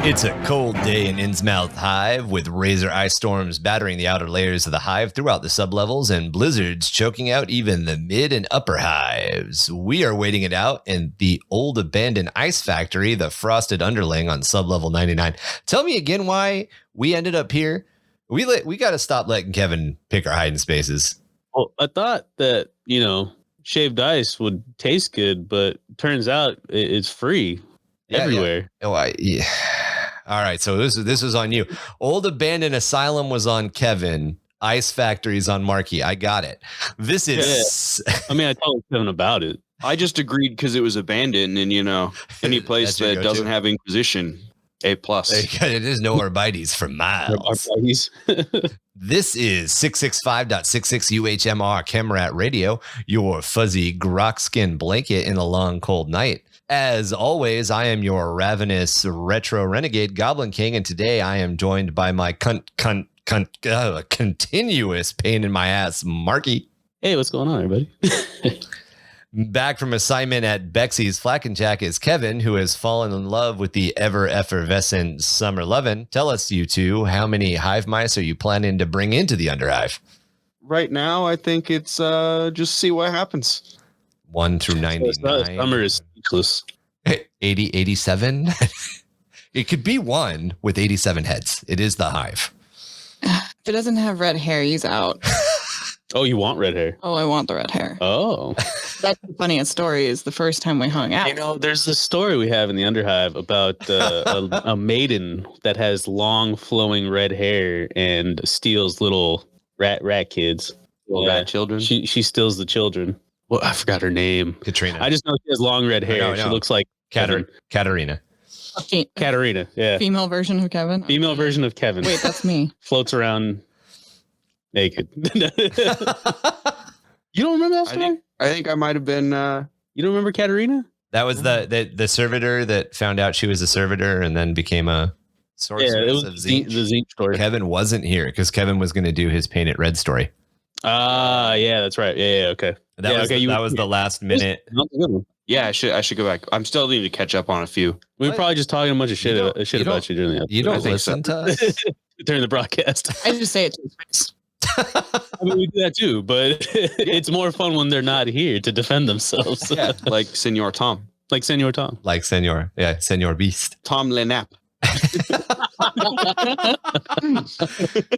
It's a cold day in Innsmouth Hive with razor ice storms battering the outer layers of the hive throughout the sublevels and blizzards choking out even the mid and upper hives. We are waiting it out in the old abandoned ice factory, the Frosted Underling on sublevel 99. Tell me again why we ended up here. We got to stop letting Kevin pick our hiding spaces. Well, I thought that, shaved ice would taste good, but turns out it's free everywhere. Yeah. All right, so this was on you. Old Abandoned Asylum was on Kevin. Ice Factory's on Marky. I got it. This is... Yeah. I told Kevin about it. I just agreed because it was abandoned and, any place that doesn't have Inquisition, A+. It is no arbites for miles. This is 665.66 UHMR Chemrat Radio, your fuzzy grok skin blanket in a long, cold night. As always, I am your ravenous retro renegade Goblin King, and today I am joined by my continuous pain in my ass, Marky. Hey, what's going on, everybody? Back from assignment at Bexy's Flackenjack is Kevin, who has fallen in love with the ever-effervescent Summer Lovin'. Tell us, you two, how many hive mice are you planning to bring into the Underhive? Right now, I think it's just see what happens. 1 through 99. Summer is speechless. 80, 87? It could be one with 87 heads. It is the hive. If it doesn't have red hair, he's out. Oh, you want red hair? Oh, I want the red hair. Oh. That's the funniest story is the first time we hung out. There's this story we have in the Underhive about a maiden that has long flowing red hair and steals little rat kids. Rat children? She steals the children. Well, I forgot her name. Katrina. I just know she has long red hair. No. She looks like Katarina. Katarina, yeah. Female version of Kevin? Female version of Kevin. Wait, that's me. Floats around naked. You don't remember that story? I think I might have been... You don't remember Katarina? That was the servitor that found out she was a servitor and then became a sorceress. Yeah, it was of the Zinch story. Kevin wasn't here because Kevin was going to do his Paint It Red story. Yeah, that's right. Yeah, okay. That was the last minute. Yeah, I should go back. I'm still needing to catch up on a few. We were probably just talking a bunch of shit about you during the episode. You don't listen to us during the broadcast. I just say it to his face. We do that too, but it's more fun when they're not here to defend themselves. Yeah, like Senor Tom. Like Senor Tom. Like Senor Beast. Tom Lenap.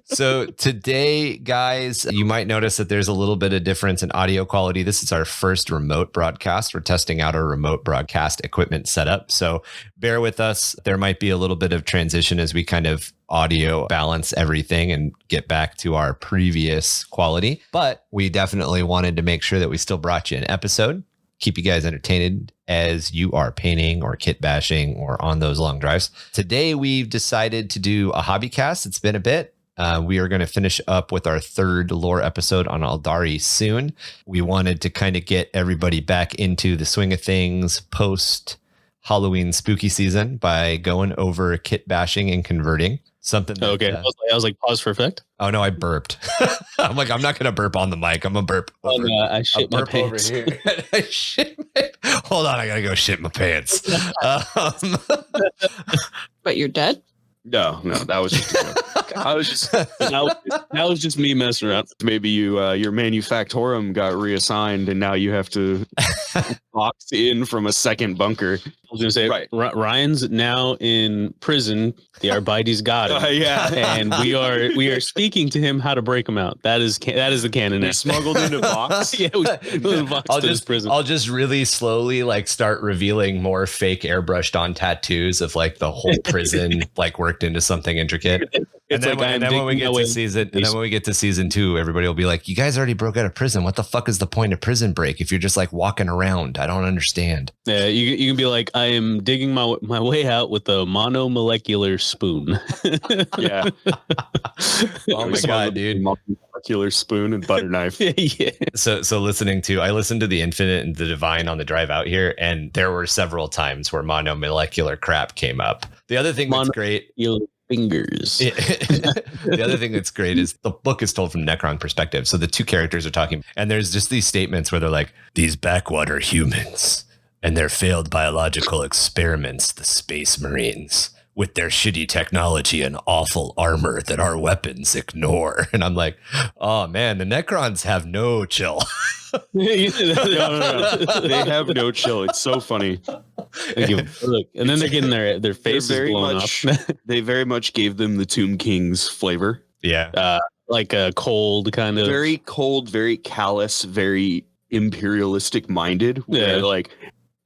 So today, guys, you might notice that there's a little bit of difference in audio quality. This is our first remote broadcast. We're testing out our remote broadcast equipment setup. So bear with us. There might be a little bit of transition as we kind of audio balance everything and get back to our previous quality. But we definitely wanted to make sure that we still brought you an episode. Keep you guys entertained as you are painting or kit bashing or on those long drives. Today, we've decided to do a hobby cast. It's been a bit. We are going to finish up with our third lore episode on Aldari soon. We wanted to kind of get everybody back into the swing of things post Halloween spooky season by going over kit bashing and converting. Something that, okay. I was like, pause for effect. Oh no, I burped. I'm like, I'm not gonna burp on the mic. I'm gonna burp. I shit my pants. Over here. Hold on, I gotta go shit my pants. But you're dead? No, that was just a joke. that was just me messing around. Maybe your manufactorum got reassigned and now you have to box in from a second bunker. I was going to say, right. Ryan's now in prison. The Arbites got him. Yeah. And we are speaking to him how to break him out. That is the canon. They're smuggled into a box. Yeah, I'll just really slowly start revealing more fake airbrushed on tattoos of the whole prison worked into something intricate. And then when we get to season 2, everybody will be like, "You guys already broke out of prison. What the fuck is the point of prison break if you're just walking around? I don't understand." Yeah, you can be like, "I am digging my way out with a monomolecular spoon." Yeah. Oh my god, dude! Molecular spoon and butter knife. Yeah. So I listened to the Infinite and the Divine on the drive out here, and there were several times where monomolecular crap came up. The other thing that's great. Fingers. The other thing that's great is the book is told from Necron perspective. So the two characters are talking, and there's just these statements where they're like, "These backwater humans and their failed biological experiments, the Space Marines, with their shitty technology and awful armor that our weapons ignore. And I'm like, oh man, the Necrons have no chill. No. They have no chill. It's so funny. Look, and then they're getting their faces blown up. They very much gave them the Tomb King's flavor. Yeah. Like a cold kind of. Very cold, very callous, very imperialistic minded. Where like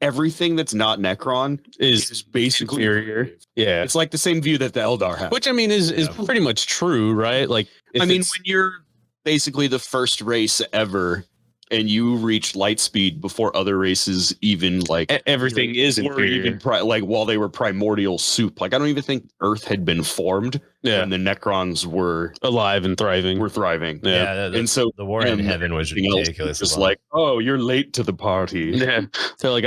everything that's not Necron is basically inferior. Yeah. It's like the same view that the Eldar have. Which I mean is pretty much true, right? Like I mean, when you're basically the first race ever and you reach light speed before other races even like everything is inferior. Even like while they were primordial soup. Like I don't even think Earth had been formed when the Necrons were alive and thriving. Were thriving. Yeah. And so the war in heaven was ridiculous. Just like, oh, you're late to the party. Yeah. So like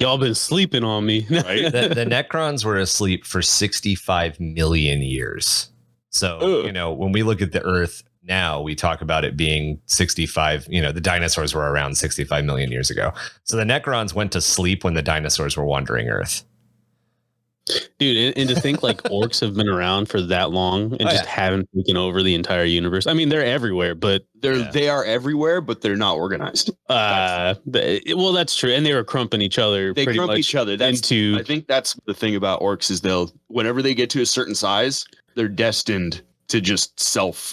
y'all been sleeping on me. Right. The Necrons were asleep for 65 million years. So, you know, when we look at the Earth now, we talk about it being 65, you know, the dinosaurs were around 65 million years ago. So the Necrons went to sleep when the dinosaurs were wandering Earth. Dude, and to think like orcs have been around for that long and just haven't taken over the entire universe. I mean, they're everywhere, but they are everywhere, but they're not organized. Well, that's true. And they were crumping each other. They crump each other. I think that's the thing about orcs is whenever they get to a certain size, they're destined to just somebody's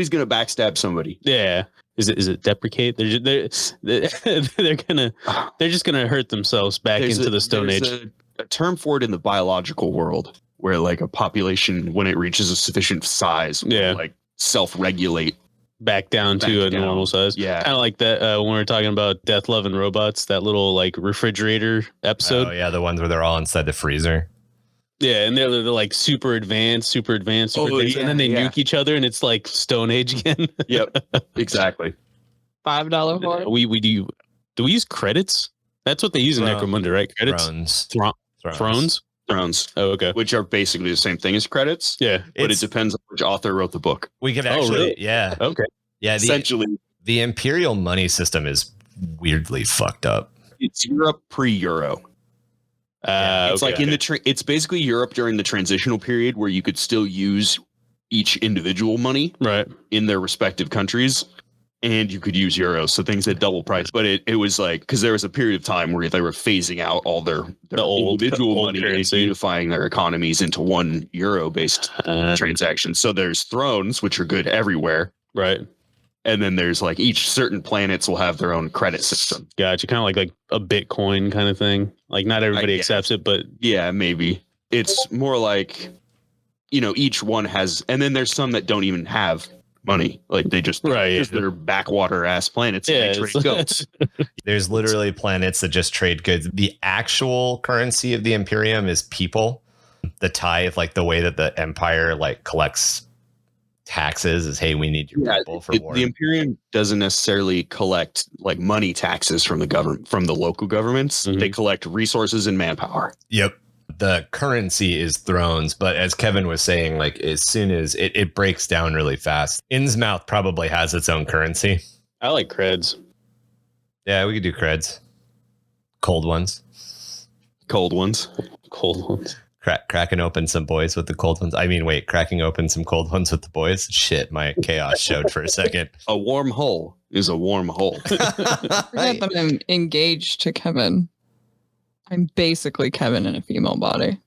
gonna backstab somebody. Yeah. Is it deprecate? They're just gonna hurt themselves back into the Stone Age. A term for it in the biological world where like a population, when it reaches a sufficient size, will like self-regulate back down to a normal size. Yeah. Kind of like that when we were talking about Death, Love, and Robots, that little like refrigerator episode. Oh yeah, the ones where they're all inside the freezer. Yeah, and they're like super advanced, and then they nuke each other, and it's like Stone Age again. Yep, exactly. $5 horror. We do we use credits? That's what they use in Necromunda, right? Credits. Thrones. Oh, okay. Which are basically the same thing as credits. Yeah, but it depends on which author wrote the book. We could actually, okay, essentially, the imperial money system is weirdly fucked up. It's Europe pre-Euro. It's like in it's basically Europe during the transitional period where you could still use each individual money in their respective countries, and you could use euros, so things at double price. But it was like, because there was a period of time where they were phasing out all their individual money and unifying their economies into one euro-based transaction. So there's thrones, which are good everywhere, right? And then there's like each certain planets will have their own credit system. Gotcha. Kind of like a Bitcoin kind of thing. Like not everybody accepts it, but yeah, maybe it's more like, you know, each one has, and then there's some that don't even have money. Like they just they're backwater ass planets. Yeah, and they trade goats. There's literally planets that just trade goods. The actual currency of the Imperium is people. The tithe, like the way that the Empire like collects taxes is, hey, we need your people for war. The Imperium doesn't necessarily collect like money taxes from the government, from the local governments. Mm-hmm. They collect resources and manpower. Yep. The currency is thrones, but as Kevin was saying, like as soon as it breaks down really fast. Innsmouth probably has its own currency. I like creds. Yeah, we could do creds. Cold ones. Cracking open some boys with the cold ones. I mean, wait, cracking open some cold ones with the boys. Shit, my chaos showed for a second. A warm hole is a warm hole. I forget that I'm engaged to Kevin. I'm basically Kevin in a female body.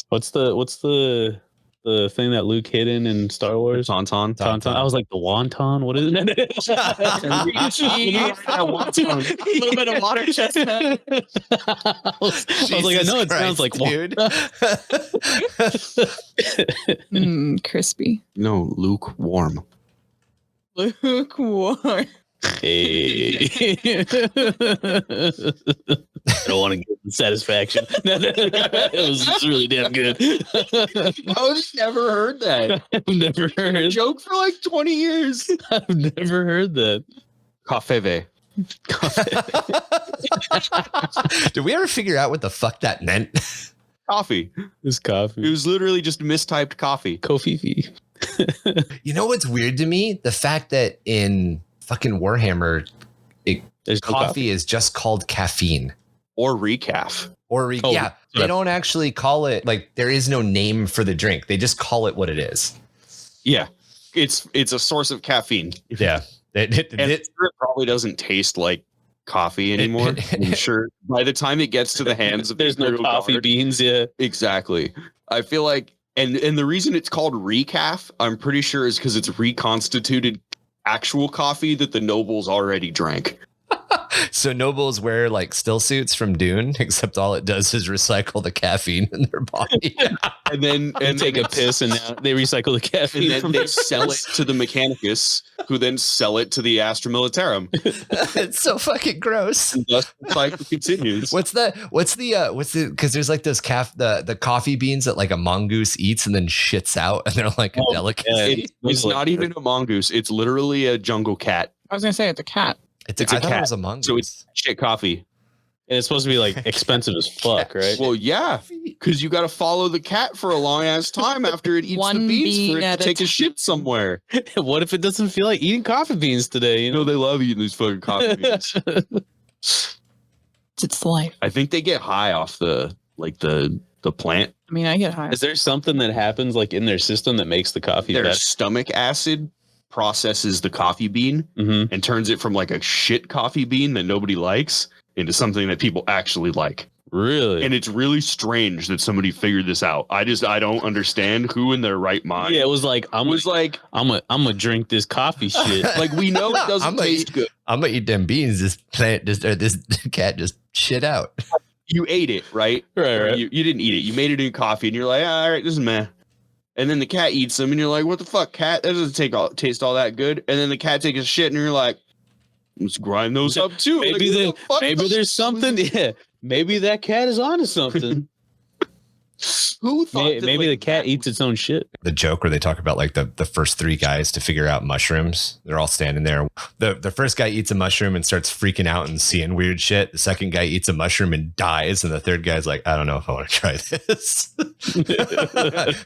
What's the thing that Luke hid in Star Wars? Tauntaun. I was like, the wonton? What is it? A little bit of water chestnut. I was like, I know it sounds like dude. Crispy. No, lukewarm. Lukewarm. Hey. I don't want to get the satisfaction. It was really damn good. I've never heard that. I've never heard a joke for like 20 years. I've never heard that. Cafeve. Did we ever figure out what the fuck that meant? Coffee. It's coffee. It was literally just mistyped coffee. Kofifi. You know what's weird to me? The fact that in fucking Warhammer, coffee is just called caffeine. Or recaf. Or they don't actually call it, like, there is no name for the drink. They just call it what it is. Yeah. It's a source of caffeine. Yeah. It probably doesn't taste like coffee anymore. I'm sure by the time it gets to the hands of there's no coffee beans. Yeah, exactly. I feel like, and the reason it's called recaf, I'm pretty sure, is because it's reconstituted actual coffee that the nobles already drank. So nobles wear like still suits from Dune, except all it does is recycle the caffeine in their body. and then take a piss, and now they recycle the caffeine. And then they sell it to the Mechanicus, who then sell it to the Astra Militarum. It's so fucking gross. And thus the cycle continues. What's the because there's like those the coffee beans that like a mongoose eats and then shits out, and they're like a delicacy. It's not even a mongoose. It's literally a jungle cat. I was gonna say it's a cat. It's a cat. It was a mongoose. So it's shit coffee. And it's supposed to be like expensive as fuck, right? Well, yeah, because you got to follow the cat for a long ass time after it eats the beans for it to take a shit somewhere. What if it doesn't feel like eating coffee beans today? You know, they love eating these fucking coffee beans. It's life. I think they get high off the plant. I mean, I get high. Is there something that happens like in their system that makes the coffee their better? Stomach acid processes the coffee bean and turns it from like a shit coffee bean that nobody likes into something that people actually like. Really? And it's really strange that somebody figured this out. I don't understand who in their right mind. Yeah, it was like I'm gonna drink this coffee shit. Like, we know it doesn't taste good. I'm gonna eat them beans. This cat just shit out. You ate it, right? Right. You didn't eat it. You made it in coffee, and you're like, all right, this is meh. And then the cat eats them, and you're like, what the fuck, cat? That doesn't taste all that good. And then the cat takes a shit, and you're like, let's grind those up too. Maybe there's something. Yeah, maybe that cat is onto something. Who thought maybe the cat eats its own shit? The joke where they talk about like the first three guys to figure out mushrooms. They're all standing there. The first guy eats a mushroom and starts freaking out and seeing weird shit. The second guy eats a mushroom and dies. And the third guy's like, I don't know if I want to try this. I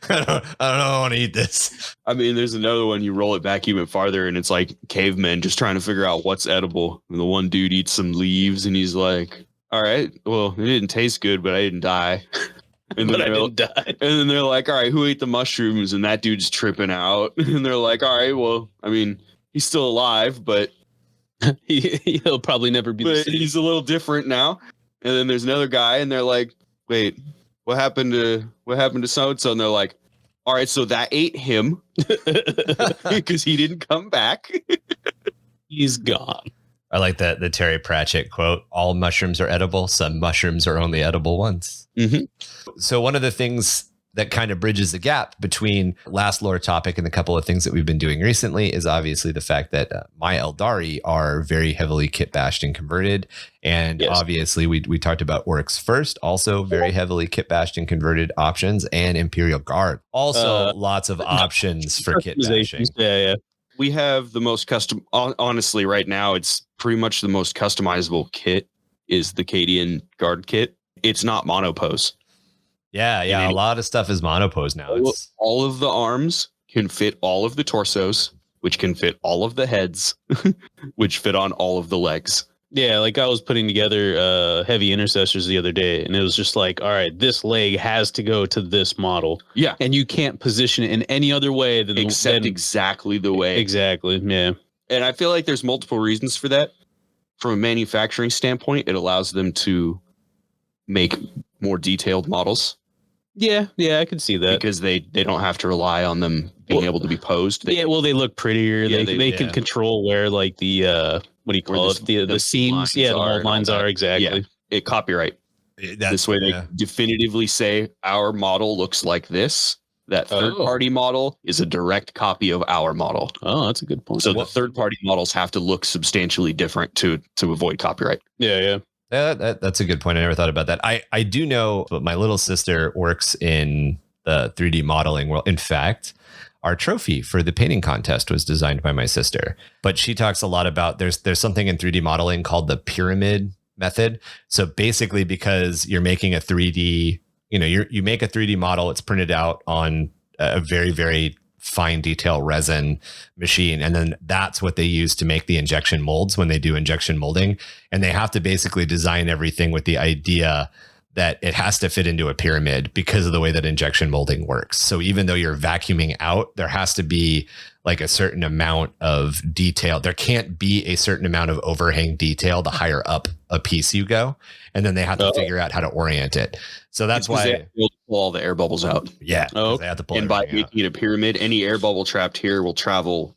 don't know if I want to eat this. I mean, there's another one. You roll it back even farther, and it's like cavemen just trying to figure out what's edible. And the one dude eats some leaves, and he's like, all right, well, it didn't taste good, but I didn't die. And then, and then they're like, all right, who ate the mushrooms? And that dude's tripping out. And they're like, all right, well, I mean, he's still alive, but he'll probably never be the same. He's a little different now. And then there's another guy, and they're like, wait, what happened to so-and-so? And they're like, all right, so that ate him because he didn't come back. He's gone. I like that the Terry Pratchett quote, all mushrooms are edible. Some mushrooms are only edible once. Mm-hmm. So one of the things that kind of bridges the gap between last lore topic and the couple of things that we've been doing recently is obviously the fact that my Eldari are very heavily kit bashed and converted. And obviously we talked about orcs first, also very heavily kit bashed and converted options, and Imperial Guard. Also lots of options for kit bashing. Yeah. We have the most custom, honestly, right now, it's pretty much the most customizable kit is the Cadian Guard kit. It's not monopose. Yeah. A lot of stuff is monopose now. All of the arms can fit all of the torsos, which can fit all of the heads, which fit on all of the legs. Yeah, like I was putting together heavy intercessors the other day, and it was just like, all right, this leg has to go to this model. Yeah. And you can't position it in any other way than exactly the way. Exactly. Yeah. And I feel like there's multiple reasons for that. From a manufacturing standpoint, it allows them to make more detailed models. Yeah, I can see that. Because they don't have to rely on them being able to be posed. They look prettier. Yeah, they can control where like the what do you call it? The seams. The mold lines are exactly. Yeah, copyright. This way they definitively say our model looks like this. That third-party model is a direct copy of our model. Oh, that's a good point. So the third-party models have to look substantially different to avoid copyright. Yeah. That's a good point. I never thought about that. I do know, but my little sister works in the 3D modeling world. In fact, our trophy for the painting contest was designed by my sister. But she talks a lot about there's something in 3D modeling called the pyramid method. So basically, because you're making a 3D, you make a 3D model, it's printed out on a very, very fine detail resin machine. And then that's what they use to make the injection molds when they do injection molding. And they have to basically design everything with the idea that it has to fit into a pyramid because of the way that injection molding works. So even though you're vacuuming out, there has to be like a certain amount of detail. There can't be a certain amount of overhang detail the higher up a piece you go. And then they have to figure out how to orient it. So that's why they have to pull all the air bubbles out. Yeah. They have to pull and by making it a pyramid, any air bubble trapped here will travel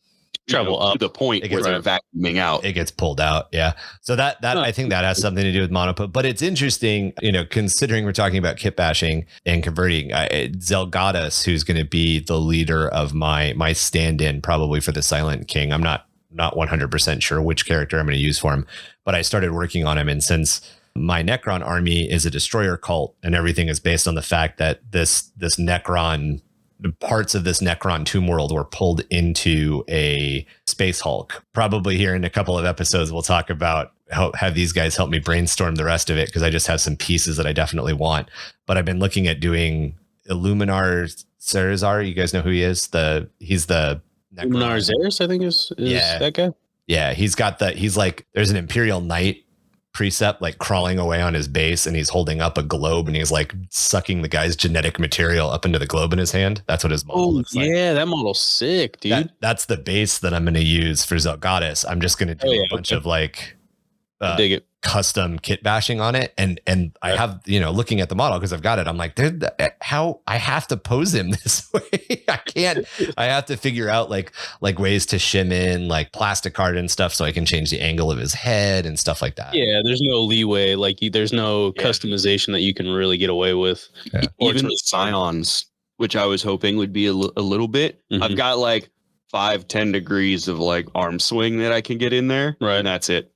up to the point where they're vacuuming out. It gets pulled out. Yeah. So that I think that has something to do with monoput. But it's interesting, considering we're talking about kit bashing and converting. Zelgatus, who's going to be the leader of my stand-in probably for the Silent King. I'm not 100% sure which character I'm going to use for him, but I started working on him. And since my Necron army is a destroyer cult and everything is based on the fact that this Necron, parts of this Necron Tomb World were pulled into a Space Hulk. Probably here in a couple of episodes, we'll talk about have these guys help me brainstorm the rest of it, because I just have some pieces that I definitely want. But I've been looking at doing Illuminar Cerzar. You guys know who he is? He's the Illuminar Zeres, I think is that guy. Yeah, he's like, there's an Imperial Knight precept like crawling away on his base, and he's holding up a globe, and he's like sucking the guy's genetic material up into the globe in his hand. That's what his model looks like. Yeah, that model's sick, dude. That's the base that I'm going to use for Zelgatus. I'm just going to do a bunch of like dig it. Custom kit bashing on it, and I have, looking at the model because I've got it, I'm like, how I have to pose him this way. I have to figure out like ways to shim in like plastic art and stuff so I can change the angle of his head and stuff like that. Yeah, there's no leeway, there's no customization that you can really get away with. Yeah. Even the scions, which I was hoping would be a little bit. I've got like 5-10 degrees of like arm swing that I can get in there, right? And that's it.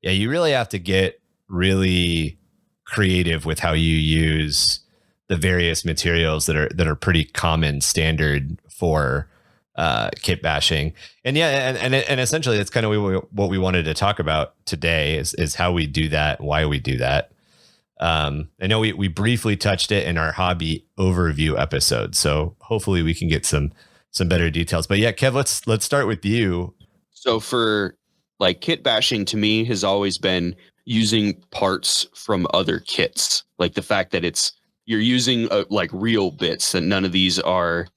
Yeah, you really have to get really creative with how you use the various materials that are pretty common standard for kit bashing. And and essentially that's kind of what we wanted to talk about today is how we do that, why we do that. I know we briefly touched it in our hobby overview episode, so hopefully we can get some better details. But yeah, Kev, let's start with you. So for like kit bashing to me has always been using parts from other kits. Like the fact that you're using like real bits, and none of these are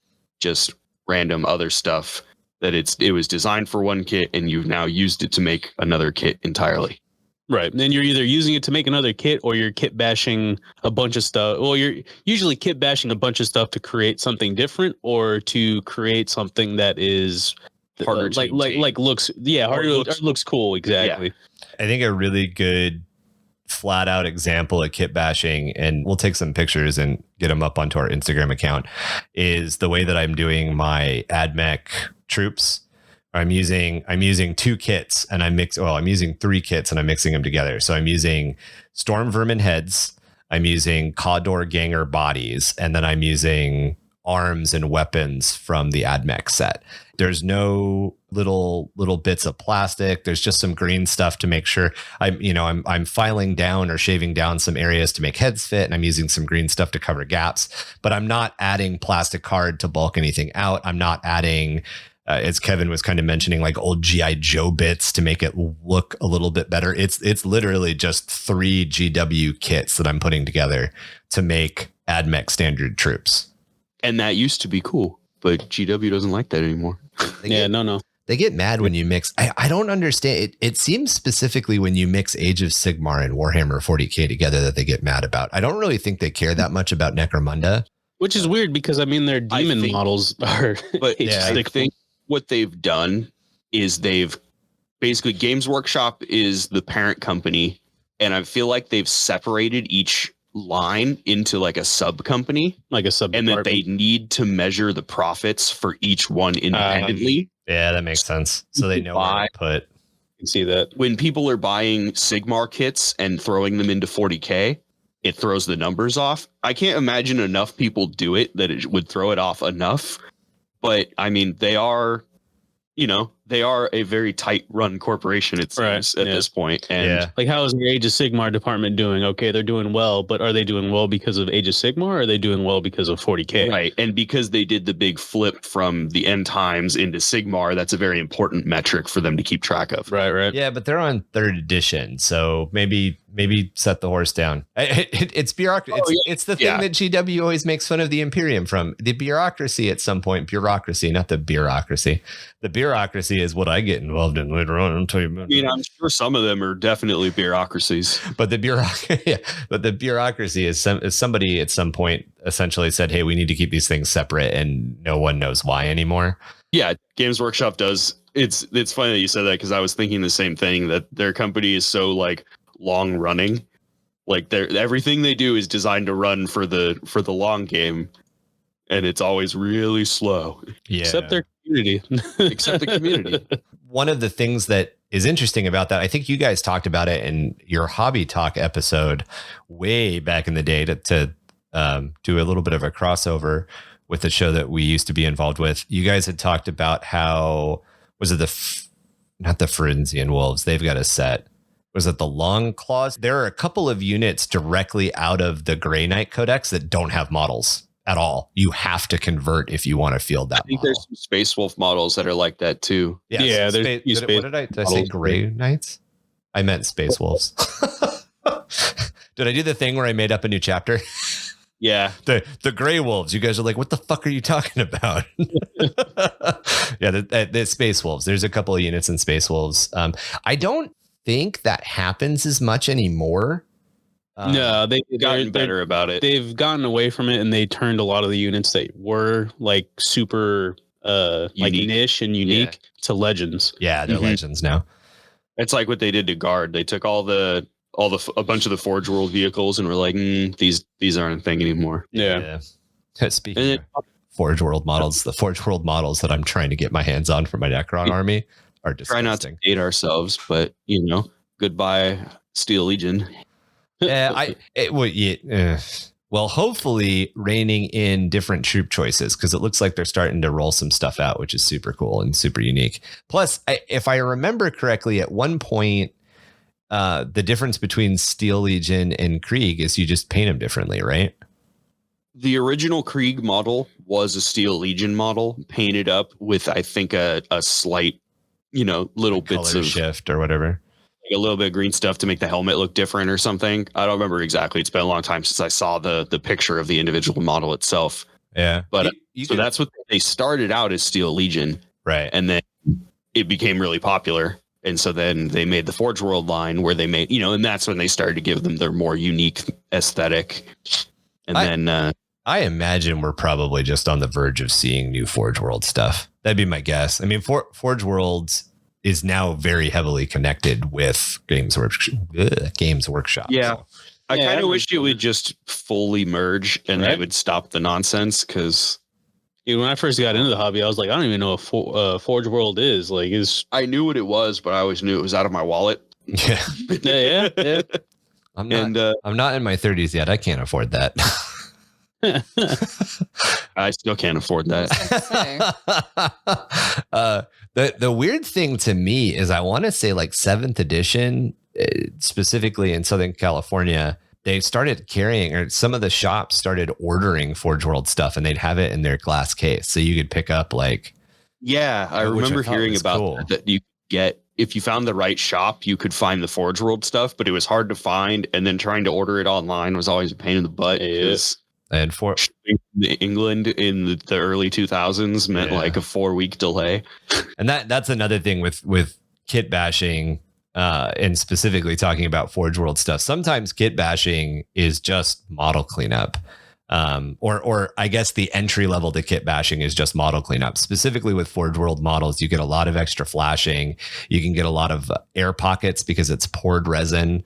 just random other stuff, that it was designed for one kit and you've now used it to make another kit entirely. Right. And then you're either using it to make another kit, or you're kit bashing a bunch of stuff. Well, you're usually kit bashing a bunch of stuff to create something different, or to create something that is harder looks cool. Exactly. Yeah. I think a really good flat out example of kit bashing, and we'll take some pictures and get them up onto our Instagram account, is the way that I'm doing my AdMech troops. I'm using 2 kits, and I'm using 3 kits, and I'm mixing them together. So I'm using Storm Vermin heads, I'm using Cawdor Ganger bodies, and then I'm using arms and weapons from the AdMech set. There's no little bits of plastic. There's just some green stuff to make sure I'm filing down or shaving down some areas to make heads fit, and I'm using some green stuff to cover gaps, but I'm not adding plastic card to bulk anything out. I'm not adding, as Kevin was kind of mentioning, like old G.I. Joe bits to make it look a little bit better. It's literally just 3 GW kits that I'm putting together to make AdMech standard troops. And that used to be cool, but GW doesn't like that anymore. They get mad when you mix. I don't understand. It seems specifically when you mix Age of Sigmar and Warhammer 40k together that they get mad about. I don't really think they care that much about Necromunda. Which is weird, because their demon models are. But I think what they've done is they've basically, Games Workshop is the parent company, and I feel like they've separated each line into like a sub company, and that they need to measure the profits for each one independently. Yeah, that makes sense. So they know where to put. You can see that when people are buying Sigmar kits and throwing them into 40k, it throws the numbers off. I can't imagine enough people do it that it would throw it off enough. But I mean, they are a very tight run corporation, it seems, at this point. And like, how is the Age of Sigmar department doing? Okay, they're doing well, but are they doing well because of Age of Sigmar, or are they doing well because of 40k? Right. And because they did the big flip from the end times into Sigmar, that's a very important metric for them to keep track of. Right. Yeah, but they're on 3rd edition, so maybe maybe set the horse down. It's bureaucracy. It's the thing that GW always makes fun of the Imperium from. The bureaucracy at some point, bureaucracy, not the bureaucracy. The bureaucracy is what I get involved in later on. I'll tell you about I'm sure some of them are definitely bureaucracies. But the bureaucracy is somebody at some point essentially said, hey, we need to keep these things separate, and no one knows why anymore. Yeah, Games Workshop does. It's funny that you said that, because I was thinking the same thing, that their company is so like long running, like everything they do is designed to run for the long game, and it's always really slow. Yeah, except their community. Except the community. One of the things that is interesting about that, I think you guys talked about it in your Hobby Talk episode way back in the day to do a little bit of a crossover with the show that we used to be involved with. You guys had talked about how, was it not the Forensian Wolves? They've got a set. Was it the Long Claws? There are a couple of units directly out of the Grey Knight Codex that don't have models at all. You have to convert if you want to field that. I think there's some Space Wolf models that are like that too. Yeah, did I say Grey Knights? I meant Space Wolves. Did I do the thing where I made up a new chapter? Yeah. The Grey Wolves. You guys are like, what the fuck are you talking about? Yeah, the Space Wolves. There's a couple of units in Space Wolves. I don't think that happens as much anymore. No, they've gotten better about it. They've gotten away from it, and they turned a lot of the units that were like super like niche and unique to legends. Yeah, they're legends now. It's like what they did to Guard. They took a bunch of the Forge World vehicles and were like, these aren't a thing anymore. Yeah. Speaking of Forge World models, the Forge World models that I'm trying to get my hands on for my Necron army are disgusting. Try not to date ourselves, but goodbye Steel Legion. Well, hopefully reining in different troop choices, because it looks like they're starting to roll some stuff out, which is super cool and super unique. Plus, if I remember correctly, at one point, the difference between Steel Legion and Krieg is you just paint them differently, right? The original Krieg model was a Steel Legion model painted up with, I think, a slight, little bits of shift or whatever. A little bit of green stuff to make the helmet look different or something. I don't remember exactly. It's been a long time since I saw the picture of the individual model itself. Yeah. But that's what they started out as Steel Legion. Right. And then it became really popular. And so then they made the Forge World line where they made, and that's when they started to give them their more unique aesthetic. And then I imagine we're probably just on the verge of seeing new Forge World stuff. That'd be my guess. I mean, Forge Worlds is now very heavily connected with Games Workshop. Yeah. So. I kind of wish it would just fully merge and it would stop the nonsense, because when I first got into the hobby, I was like, I don't even know what Forge World is. Like, I knew what it was, but I always knew it was out of my wallet. Yeah. Yeah. I'm not in my 30s yet. I can't afford that. I still can't afford that. The weird thing to me is I want to say like 7th edition, specifically in Southern California, they started carrying, or some of the shops started ordering Forge World stuff, and they'd have it in their glass case. So you could pick up like. Yeah, I remember hearing about that you get, if you found the right shop, you could find the Forge World stuff, but it was hard to find. And then trying to order it online was always a pain in the butt. And for England in the early 2000s meant like a 4-week delay. And that's another thing with kit bashing, and specifically talking about Forge World stuff. Sometimes kit bashing is just model cleanup. Or I guess the entry level to kit bashing is just model cleanup. Specifically with Forge World models, you get a lot of extra flashing. You can get a lot of air pockets because it's poured resin.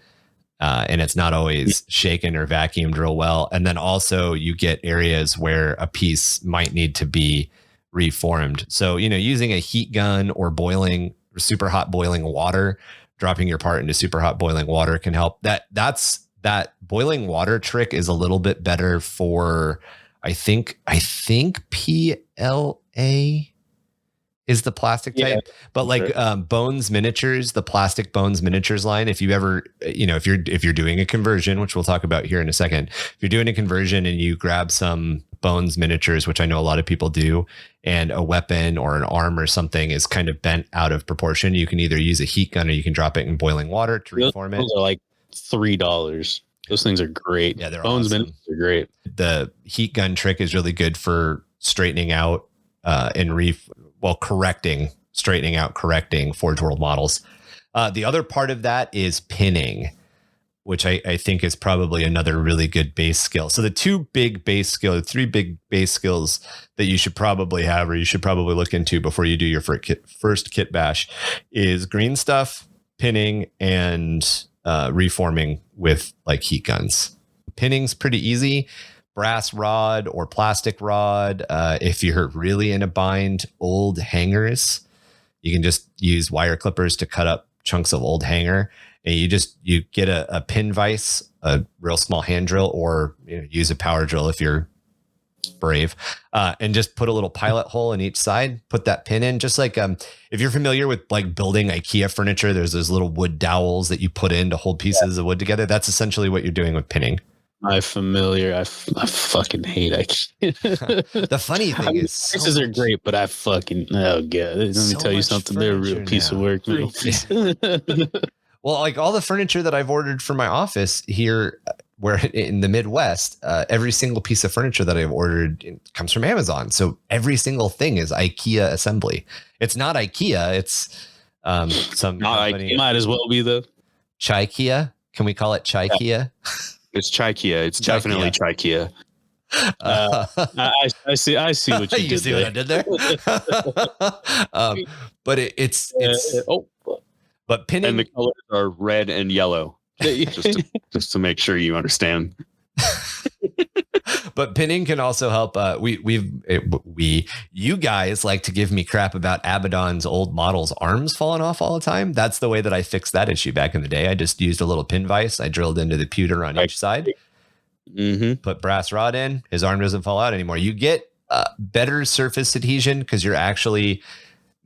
And it's not always shaken or vacuumed real well. And then also you get areas where a piece might need to be reformed. So, using a heat gun or super hot boiling water, dropping your part into super hot boiling water can help. That boiling water trick is a little bit better for, I think PLA is the plastic type, but like Bones Miniatures, the plastic Bones Miniatures line. If you ever, if you're doing a conversion, which we'll talk about here in a second, if you're doing a conversion and you grab some Bones Miniatures, which I know a lot of people do, and a weapon or an arm or something is kind of bent out of proportion, you can either use a heat gun or you can drop it in boiling water to reform it. Those are like $3. Those things are great. Yeah, they're Bonesmen awesome. are great. The heat gun trick is really good for straightening out straightening out, correcting Forge World models. The other part of that is pinning, which I think is probably another really good base skill. So the three big base skills that you should probably have, or you should probably look into before you do your first kit bash, is green stuff, pinning, and reforming with like heat guns. Pinning's pretty easy. Brass rod or plastic rod. If you're really in a bind, old hangers. You can just use wire clippers to cut up chunks of old hanger, and you get a pin vise, a real small hand drill, or use a power drill if you're brave, and just put a little pilot hole in each side. Put that pin in, just like if you're familiar with like building IKEA furniture, there's those little wood dowels that you put in to hold pieces of wood together. That's essentially what you're doing with pinning. I'm familiar. I fucking hate IKEA. The funny thing is, prices are great, but I fucking let me tell you something. They're a real piece of work, man. Well, like all the furniture that I've ordered for my office here, where in the Midwest, every single piece of furniture that I've ordered comes from Amazon. So every single thing is IKEA assembly. It's not IKEA. It's some company. It might as well be the Chikea. Can we call it Chikea? It's Chikea. It's definitely Chikea. I see what you did. You see there. what I did there? But it's but pinning, and the colors are red and yellow. just to make sure you understand. But pinning can also help. You guys like to give me crap about Abaddon's old models' arms falling off all the time. That's the way that I fixed that issue back in the day. I just used a little pin vise. I drilled into the pewter on each side. Mm-hmm. Put brass rod in. His arm doesn't fall out anymore. You get better surface adhesion because you're actually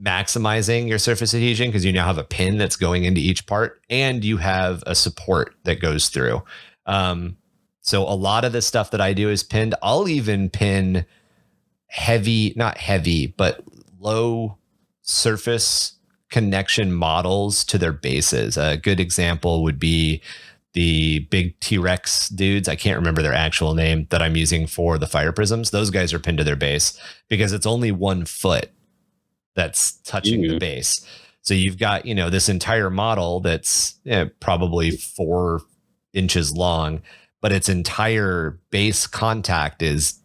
maximizing your surface adhesion because you now have a pin that's going into each part, and you have a support that goes through. So a lot of the stuff that I do is pinned. I'll even pin not heavy, but low surface connection models to their bases. A good example would be the big T-Rex dudes. I can't remember their actual name that I'm using for the fire prisms. Those guys are pinned to their base because it's only 1 foot that's touching the base. So you've got, this entire model that's probably 4 inches long, but its entire base contact is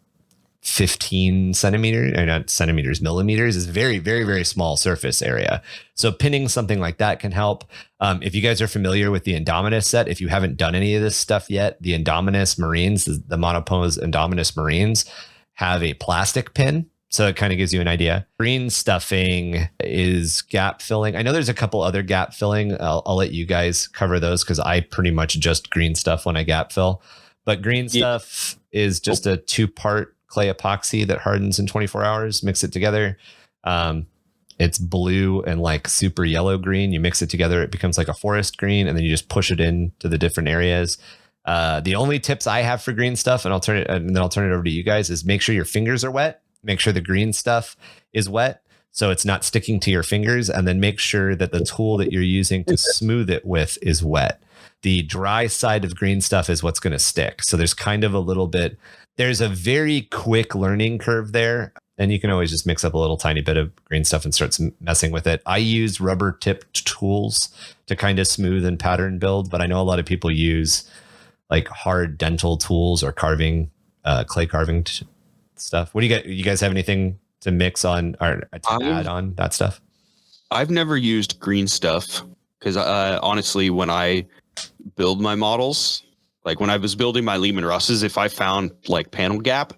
15 centimeters, or not centimeters, millimeters. Is very, very, very small surface area. So pinning something like that can help. If you guys are familiar with the Indominus set, if you haven't done any of this stuff yet, the Indominus Marines, the Monopose Indominus Marines have a plastic pin. So it kind of gives you an idea. Green stuffing is gap filling. I know there's a couple other gap filling. I'll let you guys cover those because I pretty much just green stuff when I gap fill. But green stuff is just a 2-part clay epoxy that hardens in 24 hours. Mix it together. It's blue and like super yellow green. You mix it together, it becomes like a forest green, and then you just push it into the different areas. The only tips I have for green stuff, and then I'll turn it over to you guys, is make sure your fingers are wet. Make sure the green stuff is wet so it's not sticking to your fingers, and then make sure that the tool that you're using to smooth it with is wet. The dry side of green stuff is what's going to stick. So there's kind of there's a very quick learning curve there, and you can always just mix up a little tiny bit of green stuff and start messing with it. I use rubber tipped tools to kind of smooth and pattern build, but I know a lot of people use like hard dental tools or carving, clay carving stuff. What do you guys have anything to mix on or to add on that stuff? I've never used green stuff because honestly, when I build my models, like when I was building my Lehman Russes, if I found like panel gap,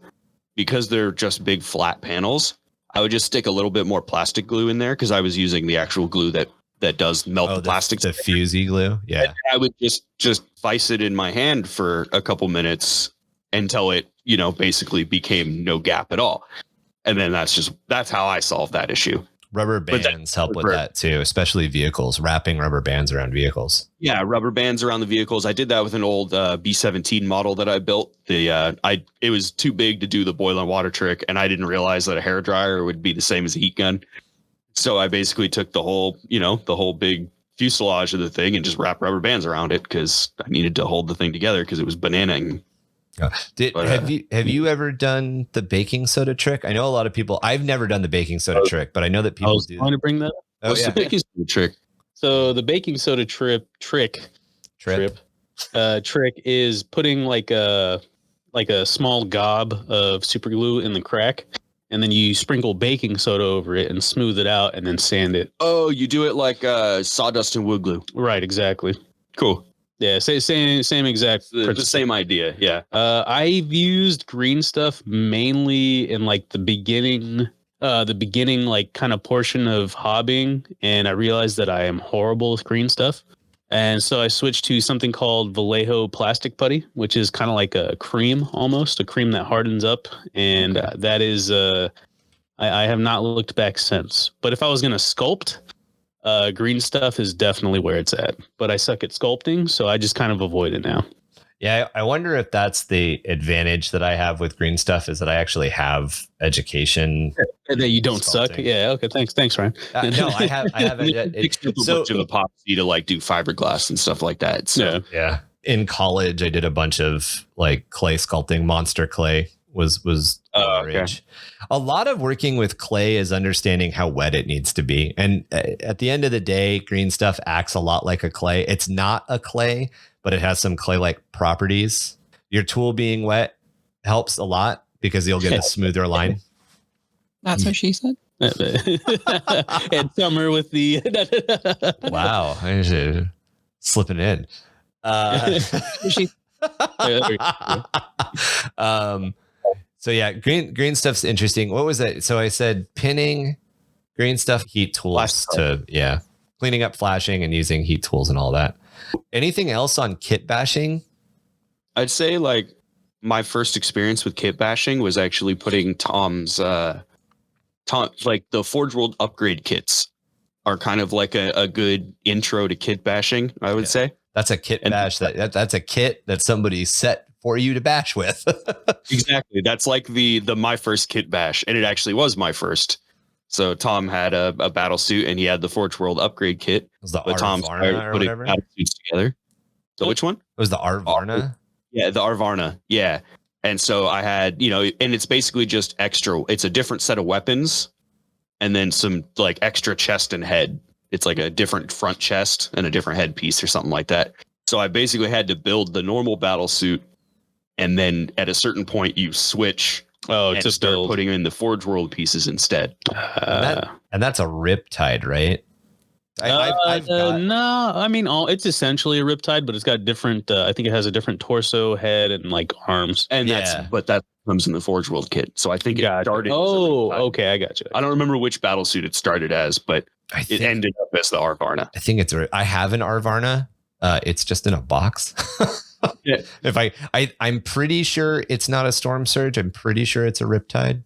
because they're just big flat panels, I would just stick a little bit more plastic glue in there because I was using the actual glue that does melt the plastic. The fusey glue. Yeah. And I would just vice it in my hand for a couple minutes until it, basically became no gap at all. And then that's how I solved that issue. Rubber bands help with that too, especially vehicles, wrapping rubber bands around vehicles. Yeah, rubber bands around the vehicles. I did that with an old B-17 model that I built. It was too big to do the boil and water trick, and I didn't realize that a hairdryer would be the same as a heat gun. So I basically took the whole big fuselage of the thing and just wrap rubber bands around it because I needed to hold the thing together because it was bananing. Have you ever done the baking soda trick? I know a lot of people. I've never done the baking soda trick, but I know that people do. I was trying to bring that up. What's the baking soda trick? So the baking soda trick is putting like a small gob of super glue in the crack, and then you sprinkle baking soda over it and smooth it out, and then sand it. Oh, you do it like sawdust and wood glue. Right, exactly. Cool. Yeah, same exact. The same idea. Yeah. I've used green stuff mainly in like the beginning like kind of portion of hobbying, and I realized that I am horrible with green stuff. And so I switched to something called Vallejo plastic putty, which is kind of like a cream, almost a cream that hardens up. And that is, I have not looked back since. But if I was going to sculpt, green stuff is definitely where it's at. But I suck at sculpting, so I just kind of avoid it now. Yeah, I wonder if that's the advantage that I have with green stuff is that I actually have education. And that you don't suck. Yeah. Okay. Thanks, Ryan. No, I have. So of epoxy to like do fiberglass and stuff like that. So yeah. In college, I did a bunch of like clay sculpting. Monster clay was okay. A lot of working with clay is understanding how wet it needs to be. And at the end of the day, green stuff acts a lot like a clay. It's not a clay, but it has some clay-like properties. Your tool being wet helps a lot because you'll get a smoother line. That's what she said. And Summer with the wow, I should slipping in. So yeah, green stuff's interesting. What was that? So I said pinning, green stuff, heat tools cleaning up flashing and using heat tools and all that. Anything else on kit bashing? I'd say like my first experience with kit bashing was actually putting Tom's like the Forge World upgrade kits are kind of like a good intro to kit bashing, I would say. That's a kit bash. That's a kit that somebody set for you to bash with. Exactly. That's like the my first kit bash, and it actually was my first. So Tom had a battle suit, and he had the Forge World upgrade kit. It was the Tom started putting battle suits together. So which one? It was the Arvarna. Yeah, the Arvarna. Yeah. And so I had, and it's basically just extra. It's a different set of weapons, and then some like extra chest and head. It's like a different front chest and a different headpiece or something like that. So I basically had to build the normal battle suit, and then at a certain point you switch. And to start putting in the Forge World pieces instead. And that's a Riptide, right? No, I mean, it's essentially a Riptide, but it's got different. I think it has a different torso, head, and like arms. And that comes in the Forge World kit. So I think it started. Oh, okay, I got you. I don't remember which battle suit it started as, but it ended up as the Arvarna. I think I have an Arvarna. It's just in a box. Yeah. If I'm pretty sure it's not a Storm Surge. I'm pretty sure it's a Riptide.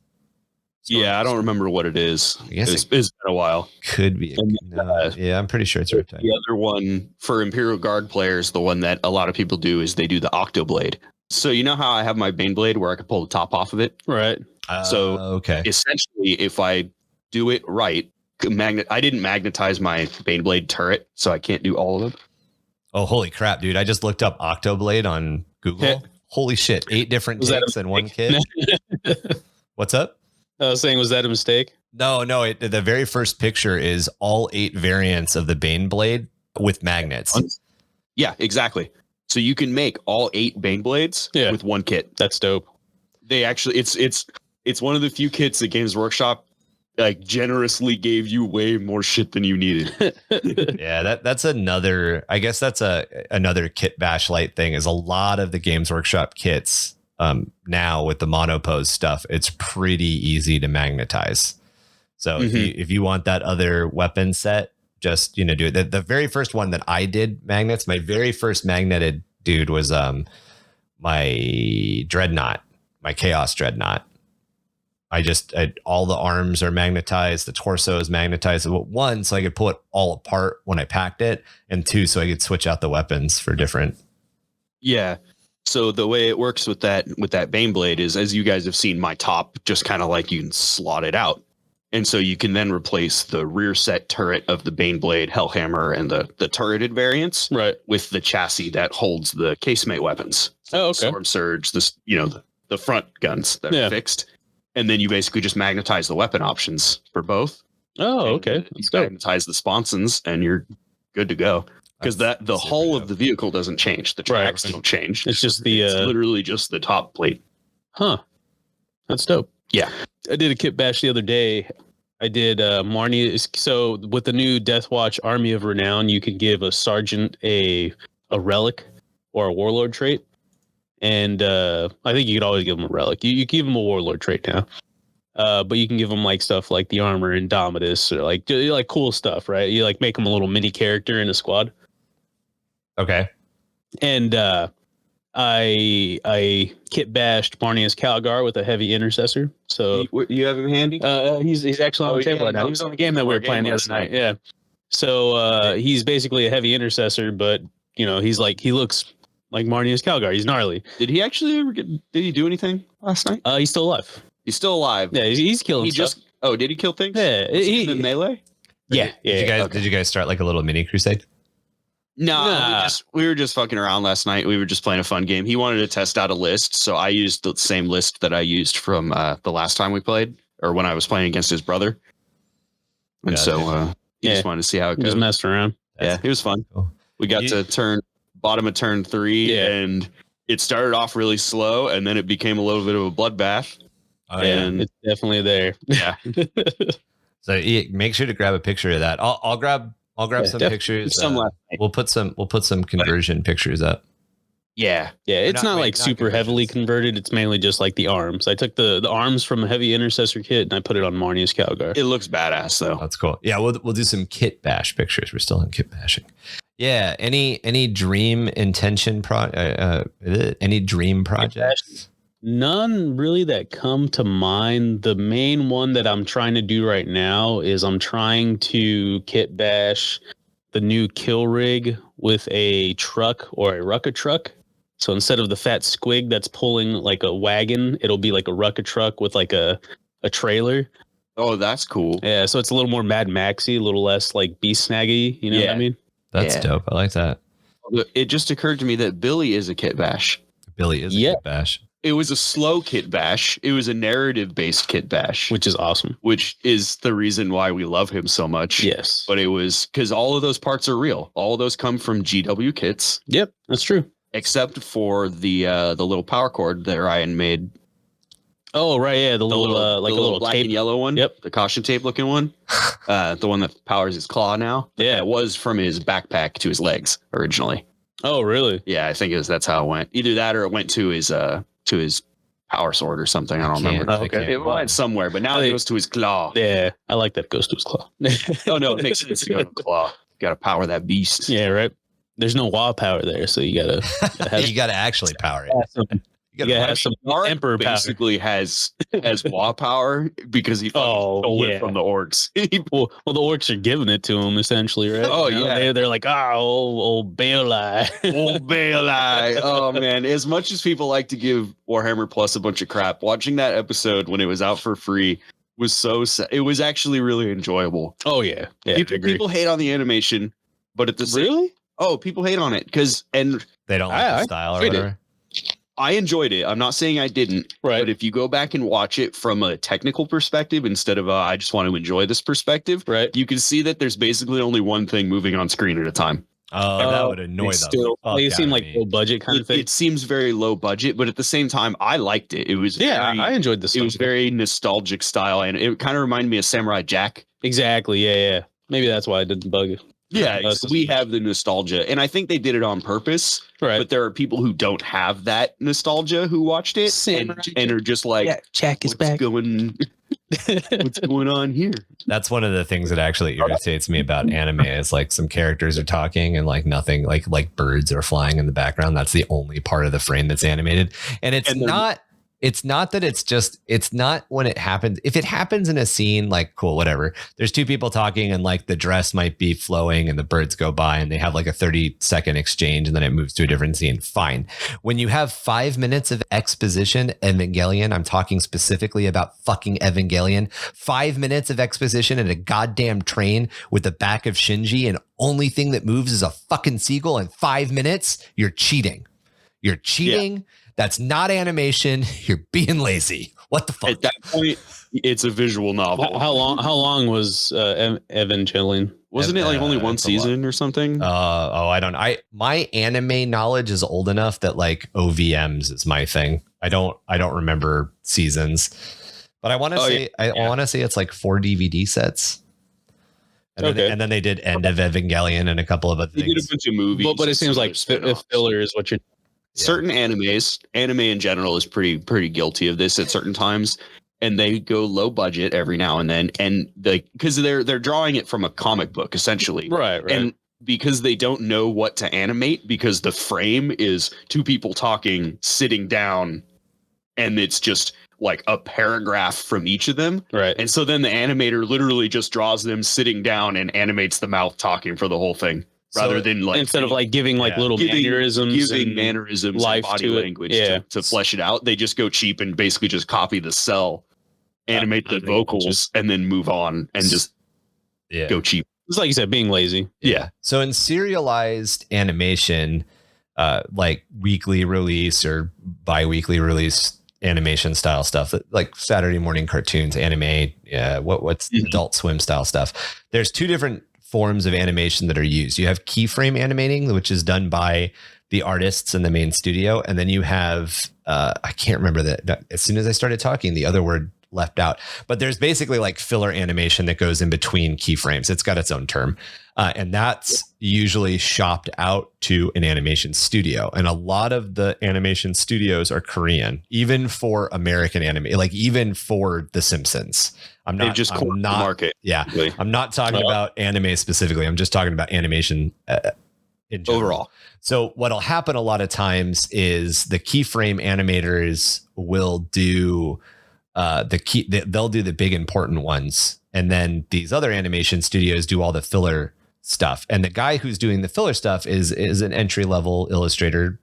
I don't remember what it is. I guess it's been a while. Could be. I'm pretty sure it's a Riptide. The other one for Imperial Guard players, the one that a lot of people do is they do the Octoblade. So you know how I have my Baneblade where I can pull the top off of it? Right. Essentially, if I do it right, I didn't magnetize my Baneblade turret, so I can't do all of them. Oh, holy crap, dude. I just looked up Octoblade on Google. Holy shit. 8 different tanks in one kit. What's up? I was saying, was that a mistake? No. The very first picture is all 8 variants of the Baneblade with magnets. Yeah, exactly. So you can make all 8 Baneblades with one kit. That's dope. They actually, it's one of the few kits that Games Workshop like generously gave you way more shit than you needed. Yeah, that's another, I guess that's another kit bash light thing is a lot of the Games Workshop kits now with the monopose stuff, it's pretty easy to magnetize. So if you want that other weapon set, just, do it. The very first one that I did magnets, my very first magneted dude was my Dreadnought, my Chaos Dreadnought. All the arms are magnetized. The torso is magnetized. 1, so I could pull it all apart when I packed it. And 2, so I could switch out the weapons for different. Yeah. So the way it works with that Baneblade is, as you guys have seen, my top just kind of like you can slot it out. And so you can then replace the rear set turret of the Baneblade, Hellhammer, and the turreted variants with the chassis that holds the casemate weapons. So Storm Surge, the front guns that are fixed. And then you basically just magnetize the weapon options for both. Oh, okay. You magnetize the sponsons and you're good to go. Because the hull of the vehicle doesn't change. The tracks don't change. It's just it's literally just the top plate. Huh. That's dope. Yeah. I did a kit bash the other day. I did Marnie. So with the new Death Watch Army of Renown, you can give a sergeant a relic or a warlord trait. And I think you could always give them a relic. You give them a warlord trait now. But you can give them like stuff like the armor Indomitus or like cool stuff, right? You like make them a little mini character in a squad. Okay. And I kit bashed Marnius Calgar with a heavy intercessor. So you have him handy? He's actually on the table right now. He was on the game that we were playing the other night. Yeah. So he's basically a heavy intercessor, but he looks like Marnius Calgar. He's gnarly. Did he actually ever did he do anything last night? He's still alive. He's still alive. Yeah, he's killing stuff. Did he kill things? Yeah. He in melee? Yeah. Did you guys start like a little mini crusade? No, we were just fucking around last night. We were just playing a fun game. He wanted to test out a list, so I used the same list that I used from the last time we played, or when I was playing against his brother. And he just wanted to see how it goes. Just messed around. Yeah, it was fun. Cool. We got to bottom of turn 3, and it started off really slow, and then it became a little bit of a bloodbath. Oh, and it's definitely there. Yeah. So make sure to grab a picture of that. I'll grab some pictures. We'll put some conversion pictures up. Yeah. Yeah. It's not like super heavily converted. It's mainly just like the arms. I took the arms from a heavy intercessor kit and I put it on Marnius Calgar. It looks badass though. That's cool. Yeah. We'll do some kit bash pictures. We're still in kit bashing. Yeah. Any dream intention any dream projects? None really that come to mind. The main one that I'm trying to do right now is I'm trying to kit bash the new kill rig with a truck or a rucka truck. So instead of the fat squig that's pulling like a wagon, it'll be like a rucka truck with like a trailer. Oh, that's cool. Yeah, so it's a little more Mad Maxy, a little less like beast snaggy. You know what I mean? That's dope. I like that. It just occurred to me that Billy is a kit bash. Billy is a kit bash. It was a slow kit bash. It was a narrative-based kit bash. Which is awesome. Which is the reason why we love him so much. Yes. But it was because all of those parts are real. All of those come from GW kits. Yep, that's true. Except for the little power cord that Ryan made. Oh, right, yeah. The little black tape. and yellow one. Yep. The caution tape looking one. The one that powers his claw now. Yeah. It was from his backpack to his legs originally. Oh, really? Yeah, I think that's how it went. Either that or it went to his power sword or something. I don't remember. Okay. It went somewhere, but now it goes to his claw. Yeah, I like that it goes to his claw. Oh, no, it makes sense to go to the claw. Got to power that beast. Yeah, right. There's no wall power there, so you gotta actually power it. You gotta have some emperor power. Basically has wall power because he stole it from the orcs. well, the orcs are giving it to him essentially, right? Oh, yeah. They're like, old Baelai. Old Baelai. Oh man, as much as people like to give Warhammer Plus a bunch of crap, watching that episode when it was out for free was so sad. It was actually really enjoyable. Oh yeah. People hate on the animation, but at the same people hate on it because they don't like the style or whatever. I enjoyed it. I'm not saying I didn't. Right. But if you go back and watch it from a technical perspective instead of I just want to enjoy this perspective, right, you can see that there's basically only one thing moving on screen at a time. Oh, that would annoy them. It seemed like low budget kind of thing. It seems very low budget, but at the same time, I liked it. It was I enjoyed this. It was very nostalgic style, and it kind of reminded me of Samurai Jack. Exactly. Yeah. Maybe that's why I didn't bug it. Yeah, we have the nostalgia, and I think they did it on purpose. Right. But there are people who don't have that nostalgia who watched it and are just like, Jack is back. What's going on here? That's one of the things that actually irritates me about anime is like some characters are talking and like nothing, like birds are flying in the background. That's the only part of the frame that's animated, and it's not It's not that it's not when it happens. If it happens in a scene, like, cool, whatever. There's two people talking and like the dress might be flowing and the birds go by and they have like a 30-second exchange and then it moves to a different scene. Fine. When you have 5 minutes of exposition, Evangelion, I'm talking specifically about fucking Evangelion, 5 minutes of exposition in a goddamn train with the back of Shinji and only thing that moves is a fucking seagull in 5 minutes, you're cheating. You're cheating. Yeah. That's not animation. You're being lazy. What the fuck? At that point, it's a visual novel. How long was Evangelion? Wasn't it like only one season or something? I don't. My anime knowledge is old enough that like OVMs is my thing. I don't remember seasons, but I want to say I want to say it's like 4 DVD sets. And then they did End of Evangelion and a couple of other things. They did a bunch of movies, but it seems like filler is what you're. Certain anime in general is pretty guilty of this at certain times, and they go low budget every now and then, and because they're drawing it from a comic book essentially, right, and because they don't know what to animate because the frame is two people talking sitting down, and it's just like a paragraph from each of them, right, and so then the animator literally just draws them sitting down and animates the mouth talking for the whole thing. Rather than like instead of like giving like little mannerisms, giving mannerisms, life and body to language to flesh it out, they just go cheap and basically just copy the cell, animate the vocals, and then move on and just go cheap. It's like you said, being lazy. Yeah. So in serialized animation, like weekly release or bi-weekly release animation style stuff, like Saturday morning cartoons, anime, what's Adult Swim style stuff. There's two different forms of animation that are used. You have keyframe animating, which is done by the artists in the main studio. And then you have, I can't remember that. As soon as I started talking, the other word left out. But there's basically like filler animation that goes in between keyframes. It's got its own term. And that's usually shopped out to an animation studio. And a lot of the animation studios are Korean, even for American anime, like even for The Simpsons. I'm not the market. Yeah. Really. I'm not talking about anime specifically. I'm just talking about animation in general. Overall. So what'll happen a lot of times is the keyframe animators will do they'll do the big important ones. And then these other animation studios do all the filler stuff. And the guy who's doing the filler stuff is an entry level illustrator,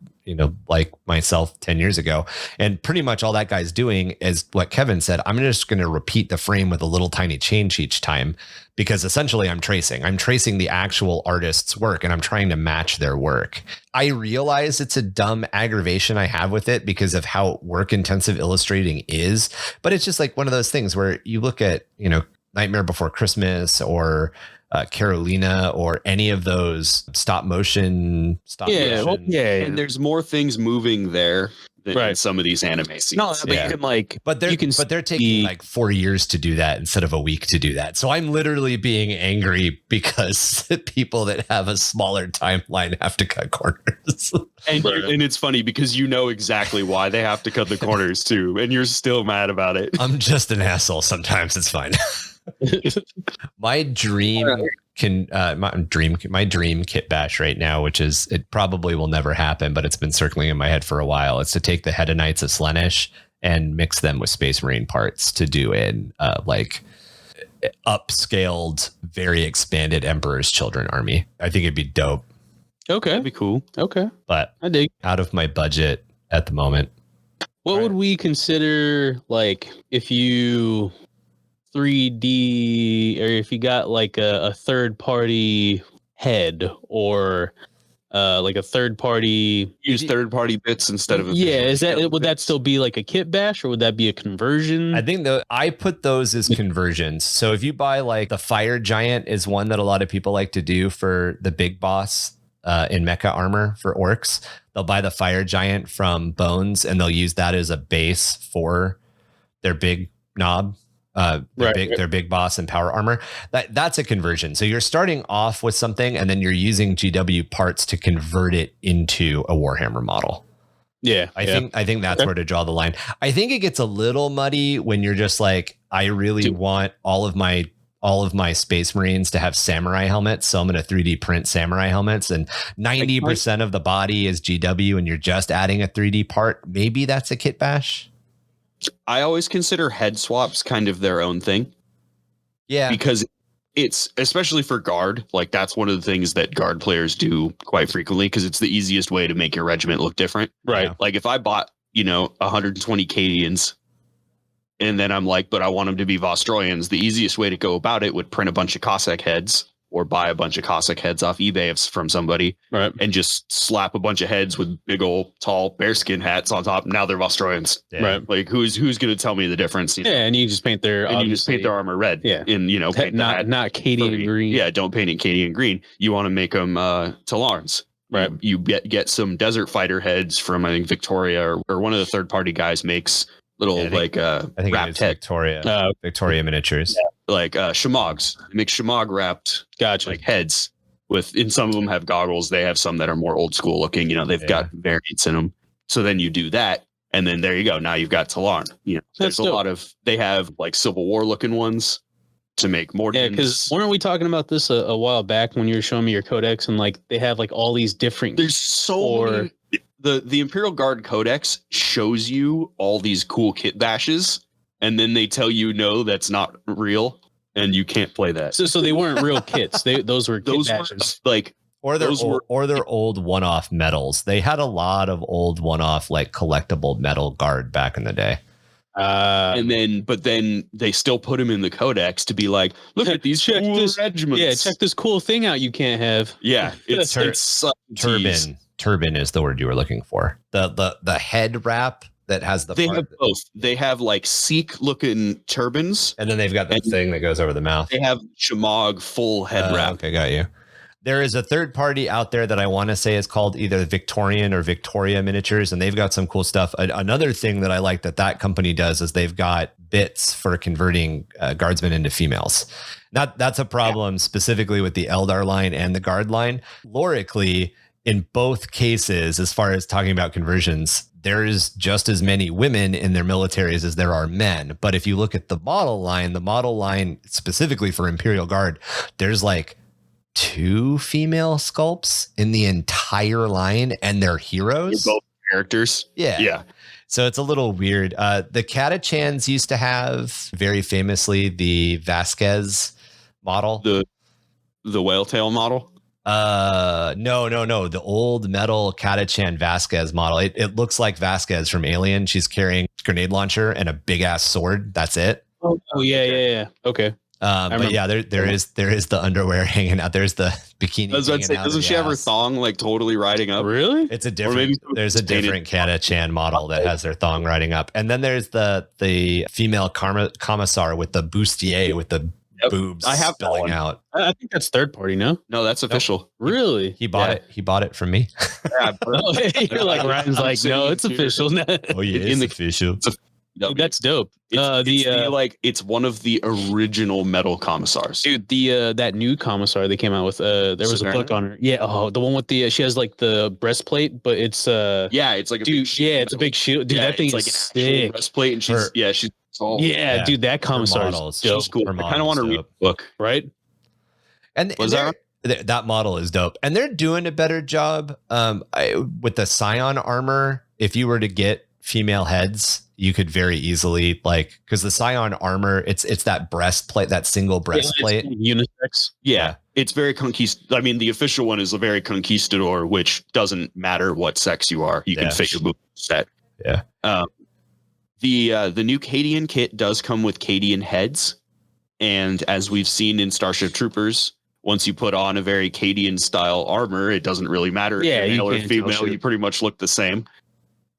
like myself 10 years ago. And pretty much all that guy's doing is what Kevin said. I'm just going to repeat the frame with a little tiny change each time, because essentially I'm tracing the actual artist's work and I'm trying to match their work. I realize it's a dumb aggravation I have with it because of how work intensive illustrating is, but it's just like one of those things where you look at, Nightmare Before Christmas or Carolina or any of those stop motion. And there's more things moving there than some of these anime scenes. No, but you can like, but they're taking like 4 years to do that instead of a week to do that. So I'm literally being angry because people that have a smaller timeline have to cut corners. And it's funny because you know exactly why they have to cut the corners too, and you're still mad about it. I'm just an asshole sometimes. It's fine. My dream kit bash right now, which is, it probably will never happen, but it's been circling in my head for a while. It's to take the Hedonites of Slaanesh and mix them with Space Marine parts to do an like upscaled, very expanded Emperor's Children army. I think it'd be dope. Okay, that'd be cool. Okay, but I dig. Out of my budget at the moment. What would we consider, like, if you 3D, or if you got like a third party head, or like a third party, use third party bits instead of would that still be like a kit bash, or would that be a conversion? I think I put those as conversions. So if you buy like the Fire Giant is one that a lot of people like to do for the big boss in mecha armor for orcs. They'll buy the Fire Giant from Bones and they'll use that as a base for their big knob. Their big boss and power armor. That's a conversion. So you're starting off with something and then you're using GW parts to convert it into a Warhammer model. Yeah. I think that's where to draw the line. I think it gets a little muddy when you're just like, I really want all of my Space Marines to have samurai helmets. So I'm going to 3D print samurai helmets, and 90% of the body is GW and you're just adding a 3D part. Maybe that's a kit bash. I always consider head swaps kind of their own thing. Yeah. Because it's, especially for guard, like that's one of the things that guard players do quite frequently because it's the easiest way to make your regiment look different. Right. Like if I bought, 120 Cadians and then I'm like, but I want them to be Vostroyans, the easiest way to go about it would print a bunch of Cossack heads or buy a bunch of Cossack heads off eBay from somebody, right, and just slap a bunch of heads with big old tall bearskin hats on top. Now they're Vostroyans. Yeah. Right. Like who's going to tell me the difference? Yeah, and you just paint their armor red. Yeah, and paint not Cadian green. Yeah, don't paint it Cadian green. You want to make them Talarns. Right. You get some desert fighter heads from I think Victoria or one of the third party guys makes little I think wrapped head. Victoria miniatures. Yeah, like Shamogs. They make Shamog wrapped like heads in some of them have goggles. They have some that are more old school looking. They've got variants in them. So then you do that. And then there you go. Now you've got Talarn. There's a lot of, they have like Civil War looking ones to make more. Yeah, because weren't we talking about this a while back when you were showing me your codex and like they have like all these different. There's so many. The Imperial Guard Codex shows you all these cool kit bashes, and then they tell you no, that's not real, and you can't play that. So they weren't real kits. Those were kit bashes. Or they're old one-off medals. They had a lot of old one-off like collectible metal guard back in the day. But then they still put them in the codex to be like, look at these cool regiments. Yeah, check this cool thing out you can't have. Yeah, it's turban. Turban is the word you were looking for. The head wrap that has the. They have both. They have like Sikh looking turbans, and then they've got that thing that goes over the mouth. They have Shamog full head wrap. Okay, got you. There is a third party out there that I want to say is called either Victorian or Victoria Miniatures, and they've got some cool stuff. Another thing that I like that company does is they've got bits for converting guardsmen into females. That's a problem specifically with the Eldar line and the Guard line. Lorically, in both cases, as far as talking about conversions, there is just as many women in their militaries as there are men. But if you look at the model line specifically for Imperial Guard, there's like 2 female sculpts in the entire line, and they're heroes. They're both characters. Yeah. So it's a little weird. The Catachans used to have very famously the Vasquez model. The whale tail model. No. The old metal Catachan Vasquez model. It looks like Vasquez from Alien. She's carrying a grenade launcher and a big ass sword. That's it. Oh yeah. Okay. But yeah, there is the underwear hanging out. There's the bikini. I was about to say, doesn't she have her thong like totally riding up? Really? It's a different. There's a different Catachan model that has their thong riding up, and then there's the female commissar with the bustier with the boobs spilling out. I think that's third party. No, that's official. Nope. Really? He bought it. He bought it from me. You're like Ryan's like, no, it's official. Oh yeah, it's official. Dude, that's dope. It's one of the original metal commissars. Dude, that new commissar they came out with, there was a book on her. Yeah, the one with she has like the breastplate, but it's it's like a big shield. Yeah, it's a big shield. Dude, that thing is like sick. Breastplate, and she's tall. Yeah, dude, that commissar is dope. She's cool. I kind of want to read the book, right? And that model is dope, and they're doing a better job with the Scion armor. If you were to get female heads, you could very easily because the Scion armor, it's that breastplate, that single breastplate. Unisex. Yeah. It's very I mean, the official one is a very conquistador, which doesn't matter what sex you are. You can fit your move set. Yeah. The new Cadian kit does come with Cadian heads. And as we've seen in Starship Troopers, once you put on a very Cadian style armor, it doesn't really matter if you're male or female. You pretty much look the same.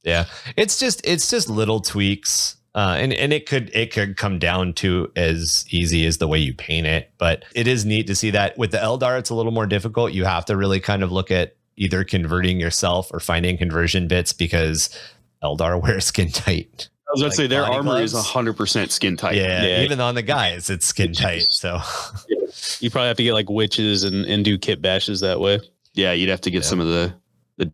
Yeah, it's just little tweaks, and it could come down to as easy as the way you paint it. But it is neat to see that with the Eldar, it's a little more difficult. You have to really kind of look at either converting yourself or finding conversion bits because Eldar wear skin tight. I was going to say their armor is 100% skin tight. Yeah, even on the guys, it's skin tight. So you probably have to get like witches and do kit bashes that way. Yeah, you'd have to get some of the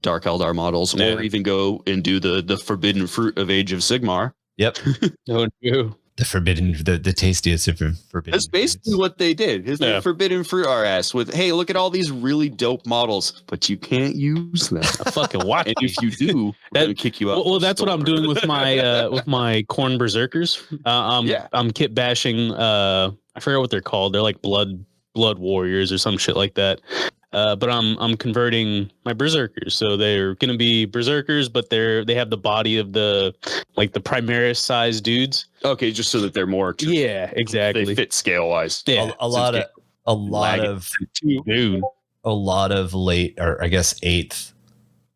Dark Eldar models, or even go and do the Forbidden Fruit of Age of Sigmar. Yep. Oh, no. the tastiest of forbidden. That's basically fruits. what they did. Is they forbidden fruit our ass with, hey, look at all these really dope models, but you can't use them. I fucking watch. And if you do, we're gonna kick you out. Well, that's what I'm doing with my corn berserkers. I'm kit bashing. I forget what they're called. They're like blood warriors or some shit like that. But I'm converting my berserkers, so they're gonna be berserkers, but they have the body of the Primaris size dudes. Okay, just so that they're more. Exactly. They fit scale wise. Yeah, a lot of late, or I guess late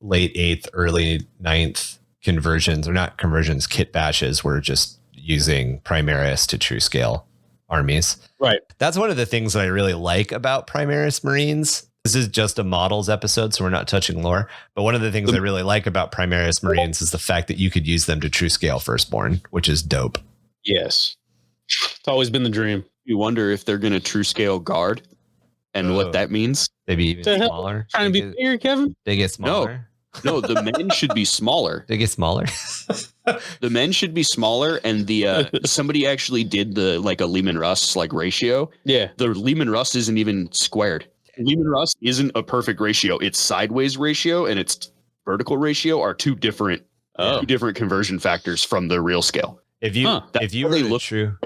8th, early 9th conversions, or not conversions, kit bashes were just using Primaris to true scale armies. Right. That's one of the things that I really like about Primaris Marines. This is just a models episode, so we're not touching lore. But one of the things I really like about Primaris Marines is the fact that you could use them to true scale Firstborn, which is dope. Yes. It's always been the dream. You wonder if they're going to true scale guard and what that means. Maybe even smaller. Trying to be bigger, Kevin? They get smaller. No, the men should be smaller. They get smaller. The men should be smaller, and the somebody actually did the a Lehman Russ ratio. Yeah. The Lehman Russ isn't even squared. Lehman Russ isn't a perfect ratio. Its sideways ratio and its vertical ratio are two different conversion factors from the real scale. If you really look true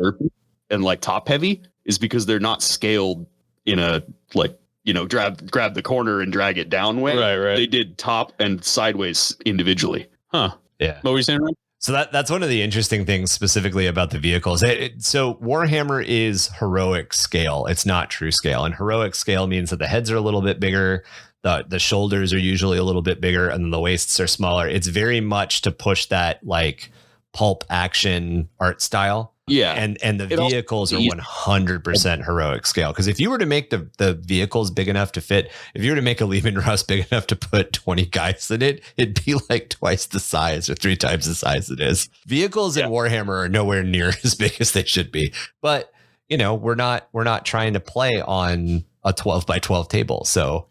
and top heavy is because they're not scaled in a grab the corner and drag it down way. Right. They did top and sideways individually. Huh. Yeah. What were you saying, Ryan? So that's one of the interesting things specifically about the vehicles. So Warhammer is heroic scale. It's not true scale. And heroic scale means that the heads are a little bit bigger. The shoulders are usually a little bit bigger, and then the waists are smaller. It's very much to push that pulp action art style. Yeah. And the vehicles are 100% heroic scale. Because if you were to make the vehicles big enough to fit, if you were to make a Lehman Russ big enough to put 20 guys in it, it'd be twice the size or 3 times the size it is. Vehicles in Warhammer are nowhere near as big as they should be. But, we're not trying to play on a 12 by 12 table. So,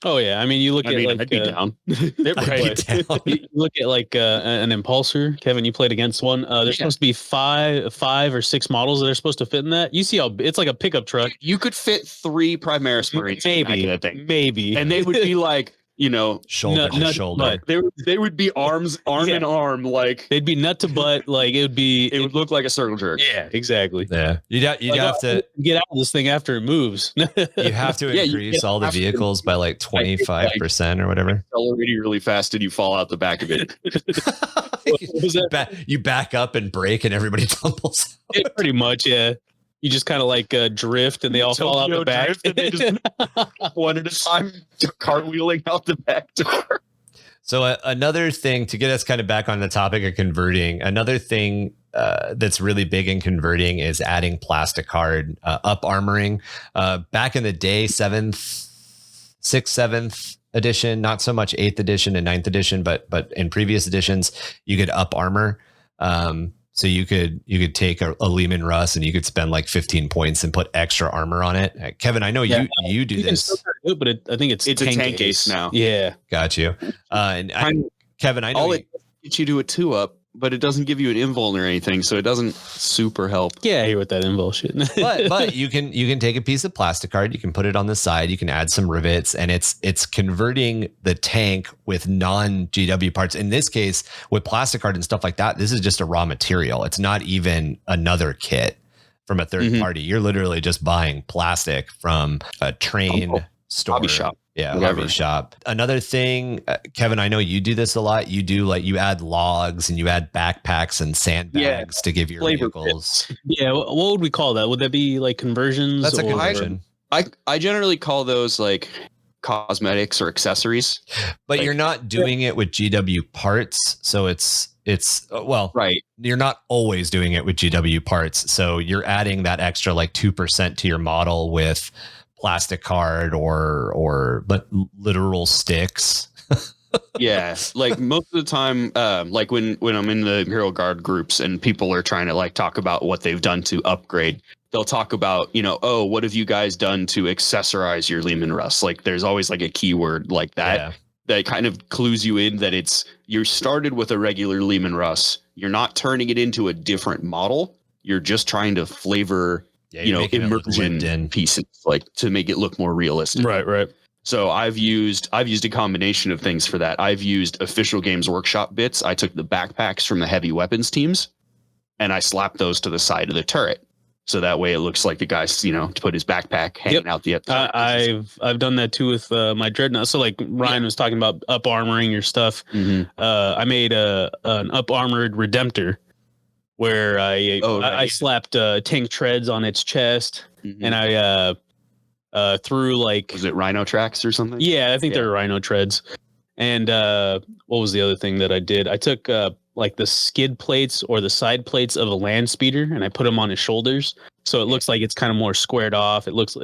Oh yeah, I mean, you look at I'd be down. You look at an impulsor. Kevin, you played against one. There's supposed to be five or 6 models that are supposed to fit in that. You see how it's like a pickup truck. You could fit 3 Primaris Marines. Maybe, and they would be shoulder to shoulder. They would be arm in arm, they'd be nut to butt. It would look like a circle jerk. Yeah, exactly. Yeah, you'd have to get out of this thing after it moves. You have to increase all the vehicles by 25% or whatever. Accelerating really fast, and you fall out the back of it. You back up and brake, and everybody tumbles. Yeah, pretty much, yeah. You just kind of drift, and they all fall out the back. And they just one at a time, cartwheeling out the back door. So another thing to get us kind of back on the topic of converting, another thing that's really big in converting is adding plastic card, up armoring. Back in the day, 6th, 7th edition, not so much 8th edition and 9th edition, but in previous editions, you could up armor. So you could take a Lehman Russ and you could spend 15 points and put extra armor on it. Kevin, I know you do this, but I think it's a tank ace now. Yeah, got you. Kevin, I know all it gets you to a 2-up, but it doesn't give you an invuln or anything, so it doesn't super help. Yeah, I hear what that invul shit. but you can take a piece of plastic card, you can put it on the side, you can add some rivets, and it's converting the tank with non-GW parts. In this case, with plastic card and stuff like that, this is just a raw material. It's not even another kit from a third party. You're literally just buying plastic from a train store. Hobby shop. Yeah, hobby shop. Another thing, Kevin, I know you do this a lot. You do you add logs and you add backpacks and sandbags to give your vehicles. Yeah, what would we call that? Would that be conversions? That's a conversion. I generally call those cosmetics or accessories. But you're not doing it with GW parts, so it's right. You're not always doing it with GW parts, so you're adding that extra 2% to your model with plastic card or literal sticks. Yeah, most of the time, when I'm in the Imperial Guard groups and people are trying to talk about what they've done to upgrade, they'll talk about what have you guys done to accessorize your Lehman Russ? There's always a keyword like that. that kind of clues you in that you started with a regular Lehman Russ. You're not turning it into a different model. You're just trying to flavor, immersion pieces, like to make it look more realistic. Right. So I've used a combination of things for that. I've used official Games Workshop bits. I took the backpacks from the heavy weapons teams and I slapped those to the side of the turret. So that way it looks like the guy's, to put his backpack hanging out the turret. I've done that too with my Dreadnought. So like Ryan was talking about up armoring your stuff. Mm-hmm. I made an up armored Redemptor where I slapped tank treads on its chest, and I threw like, was it Rhino tracks or something? Yeah, I think they're Rhino treads. And what was the other thing that I did? I took like the skid plates or the side plates of a land speeder, and I put them on his shoulders, so it looks like it's kind of more squared off. It looks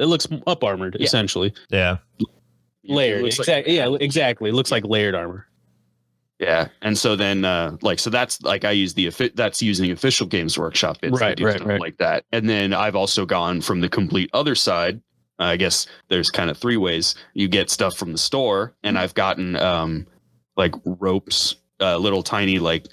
up armored essentially. Yeah, layered. Exactly. Yeah, exactly. It looks like layered armor. Yeah, and so then so that's like I use that's using official Games Workshop bits, right, like that. And then I've also gone from the complete other side. I guess there's kind of three ways you get stuff from the store, and I've gotten like ropes, little tiny like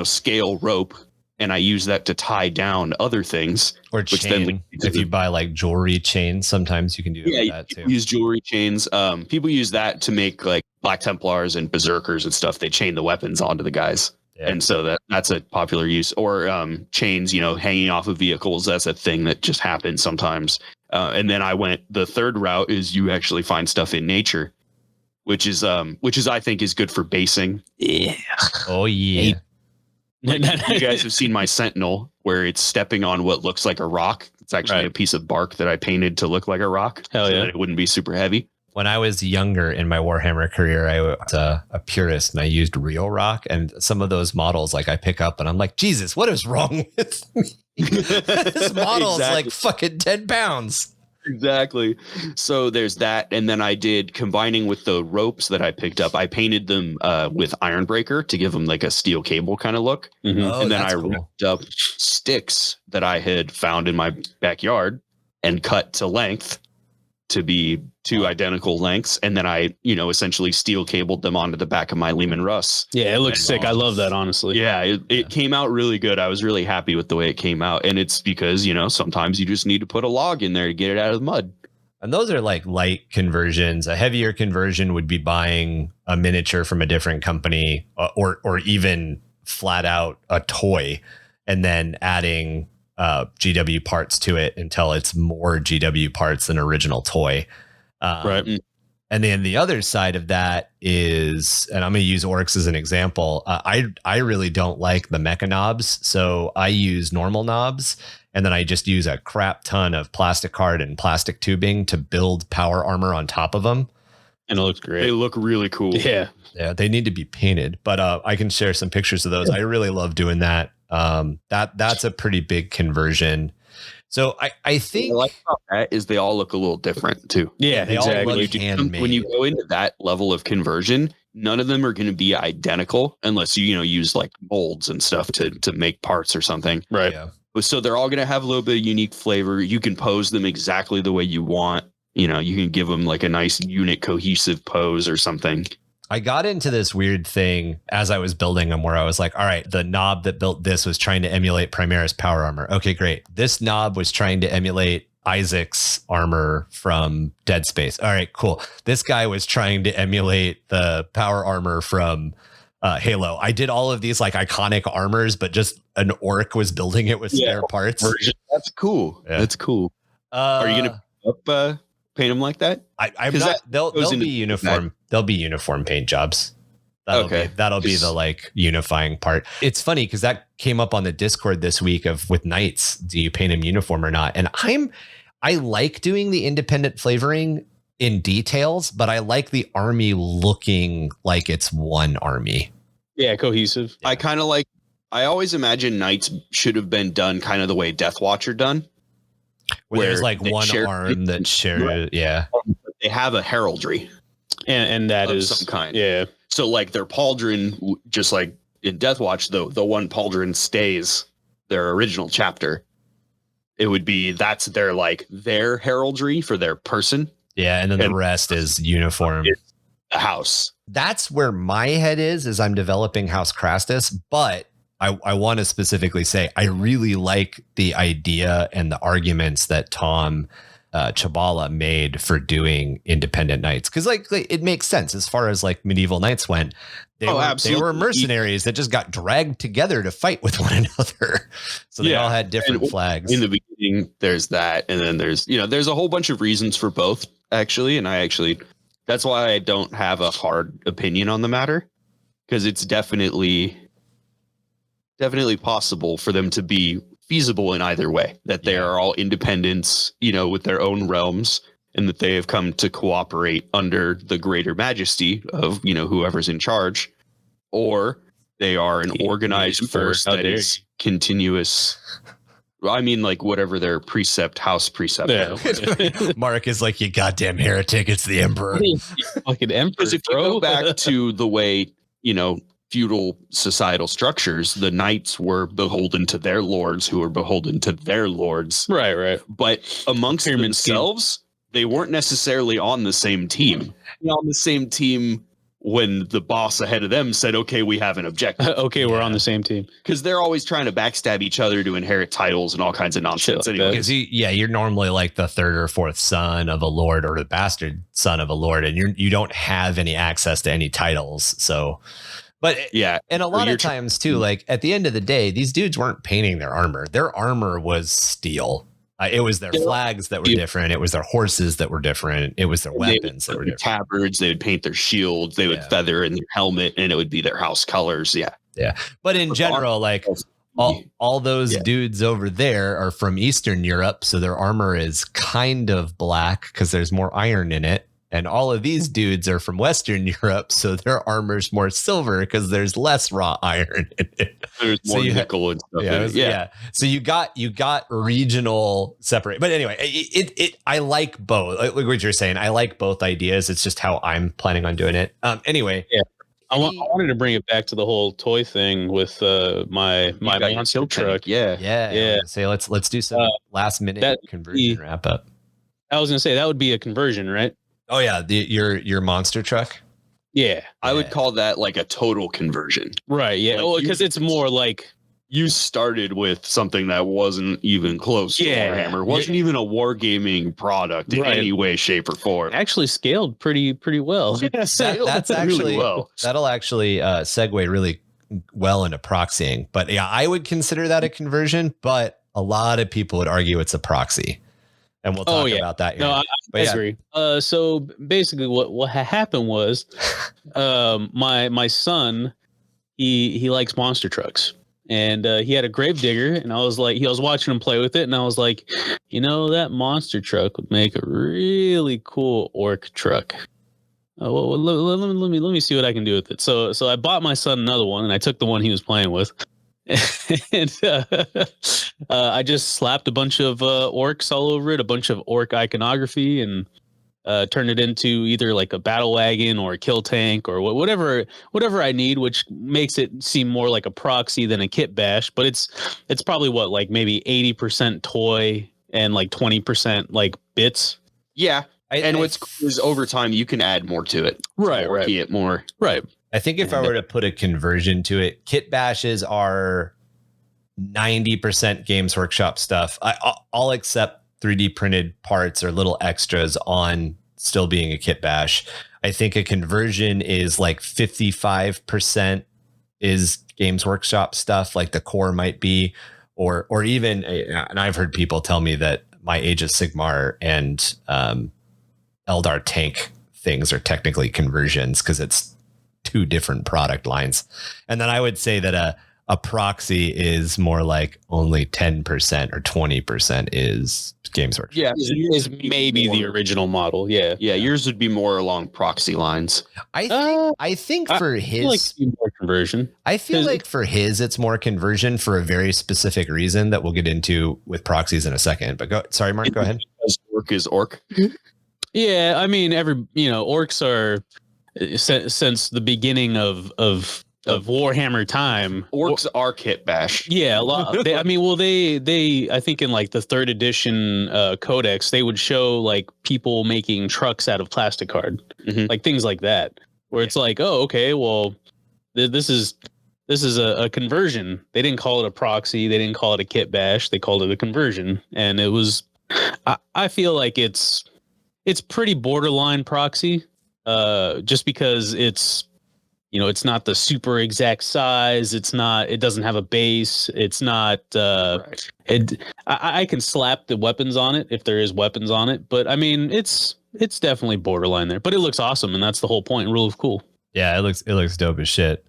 scale rope, and I use that to tie down other things. Or chain. If you buy like jewelry chains, sometimes you can do that too. Use jewelry chains. People use that to make like Black Templars and Berserkers and stuff. They chain the weapons onto the guys. Yeah. And so that's a popular use. Or chains, hanging off of vehicles. That's a thing that just happens sometimes. And then the third route is you actually find stuff in nature, which is I think is good for basing. Yeah. Oh yeah. Like, you guys have seen my Sentinel where it's stepping on what looks like a rock. It's actually a piece of bark that I painted to look like a rock. Hell yeah. That it wouldn't be super heavy. When I was younger in my Warhammer career, I was a purist and I used real rock, and some of those models like I pick up and I'm like, Jesus, what is wrong with me? This model's like fucking 10 pounds. Exactly. So there's that. And then I did, combining with the ropes that I picked up, I painted them with Ironbreaker to give them like a steel cable kind of look. Mm-hmm. Oh, and then I ripped up sticks that I had found in my backyard and cut to length to be two identical lengths. And then I, essentially steel cabled them onto the back of my Lehman Russ. Yeah, it looks sick. I love that, honestly. Yeah, it came out really good. I was really happy with the way it came out. And it's because, sometimes you just need to put a log in there to get it out of the mud. And those are like light conversions. A heavier conversion would be buying a miniature from a different company or even flat out a toy and then adding GW parts to it until it's more GW parts than original toy. Right. And then the other side of that is, and I'm going to use orcs as an example. I really don't like the mecha knobs. So I use normal knobs, and then I just use a crap ton of plastic card and plastic tubing to build power armor on top of them. And it looks great. They look really cool. Yeah. Yeah. They need to be painted, but I can share some pictures of those. I really love doing that. That's a pretty big conversion. So I think what I like about that is they all look a little different too. Yeah, they exactly. all look handmade. When you go into that level of conversion, none of them are going to be identical unless you use like molds and stuff to make parts or something. Right. Yeah. So they're all going to have a little bit of unique flavor. You can pose them exactly the way you want. You can give them like a nice unit cohesive pose or something. I got into this weird thing as I was building them where I was like, all right, the knob that built this was trying to emulate Primaris power armor. Okay, great. This knob was trying to emulate Isaac's armor from Dead Space. All right, cool. This guy was trying to emulate the power armor from Halo. I did all of these like iconic armors, but just an orc was building it with spare parts. That's cool. Yeah. That's cool. Are you going to paint them like that? I'm not. They'll be uniform. They'll be uniform paint jobs. That'll be the like unifying part. It's funny because that came up on the Discord this week with knights. Do you paint them uniform or not? And I like doing the independent flavoring in details, but I like the army looking like it's one army. Yeah, cohesive. Yeah. I always imagine knights should have been done kind of the way Death Watch are done. Where there's like one arm that shared, yeah. They have a heraldry, and that is some kind. Yeah. So like their pauldron, just like in Death Watch, the one pauldron stays their original chapter. It would be that's their heraldry for their person. Yeah, and then the rest is uniform. The house. that's where my head is I'm developing House Crastus, but I want to specifically say I really like the idea and the arguments that Tom Chabala made for doing independent knights, because like it makes sense as far as like medieval knights went. They were mercenaries that just got dragged together to fight with one another. So they all had different flags. In the beginning, there's that, and then there's a whole bunch of reasons for both actually, and that's why I don't have a hard opinion on the matter, because it's definitely possible for them to be feasible in either way, that they are all independents, with their own realms, and that they have come to cooperate under the greater majesty of, whoever's in charge, or they are an organized force that is continuous. I mean, like whatever their house precept. Yeah. Mark is like, you goddamn heretic, it's the emperor. Fucking emperor. Because if you go back to the way, feudal societal structures, the knights were beholden to their lords, who were beholden to their lords. Right. But amongst themselves, they weren't necessarily on the same team. On the same team when the boss ahead of them said, okay, we have an objective. Okay, we're on the same team. Because they're always trying to backstab each other to inherit titles and all kinds of nonsense. Because you're normally like the third or fourth son of a lord, or the bastard son of a lord, and you don't have any access to any titles. So, but and a lot of times too, like at the end of the day, these dudes weren't painting their armor. Their armor was steel. It was their flags that were different. It was their horses that were different. It was their weapons that were different. Tabards, they would paint their shields. They would feather in their helmet, and it would be their house colors. Yeah. But in general, like all those dudes over there are from Eastern Europe, so their armor is kind of black because there's more iron in it. And all of these dudes are from Western Europe, so their armor's more silver because there's less raw iron in it. There's more nickel and stuff in it. Yeah. So you got regional separate. But anyway, I like both. Like what you're saying, I like both ideas. It's just how I'm planning on doing it. Anyway. Yeah. I wanted to bring it back to the whole toy thing with my monster truck. Yeah. Say let's do some last minute conversion wrap up. I was gonna say that would be a conversion, right? Oh yeah, your monster truck. Yeah, I would call that like a total conversion. Right. Yeah. Because it's more like you started with something that wasn't even close to Warhammer. Wasn't even a wargaming product in any way, shape, or form. Actually scaled pretty well. That's actually that'll actually segue really well into proxying. But yeah, I would consider that a conversion. But a lot of people would argue it's a proxy. And we'll talk about that. No, I agree. So basically what happened was my son, he likes monster trucks, and he had a Gravedigger, and I was watching him play with it, and I was like, that monster truck would make a really cool orc truck. Well, let me see what I can do with it. So I bought my son another one, and I took the one he was playing with. And I just slapped a bunch of orcs all over it, a bunch of orc iconography, and turned it into either like a battle wagon or a kill tank or whatever I need, which makes it seem more like a proxy than a kit bash. But it's probably like maybe 80% toy and like 20% like bits. Yeah, and what's cool is over time you can add more to it. Right. It more. Right. I think if I were to put a conversion to it, kit bashes are 90% Games Workshop stuff. I'll accept 3D printed parts or little extras on still being a kit bash. I think a conversion is like 55% is Games Workshop stuff, like the core might be, or even, and I've heard people tell me that my Age of Sigmar and Eldar tank things are technically conversions because it's two different product lines. And then I would say that a proxy is more like only 10% or 20% is Games Workshop. Yeah, is maybe the original model. Yeah, yours would be more along proxy lines. I think for his, like more conversion. I feel like for his, it's more conversion for a very specific reason that we'll get into with proxies in a second. But sorry, Mark, go ahead. Because orc is orc. Yeah, I mean, orcs are since the beginning of Warhammer time. Orcs are kit bash. Yeah, a lot. They I think in like the 3rd edition codex, they would show like people making trucks out of plastic card, like things like that. where it's like, oh, okay, well, this is a conversion. They didn't call it a proxy. They didn't call it a kit bash. They called it a conversion. And it was, I feel like it's pretty borderline proxy, just because it's not the super exact size. It doesn't have a base. It's not, I can slap the weapons on it if there is weapons on it. But I mean, it's definitely borderline there, but it looks awesome. And that's the whole point. Rule of cool. Yeah, it looks dope as shit.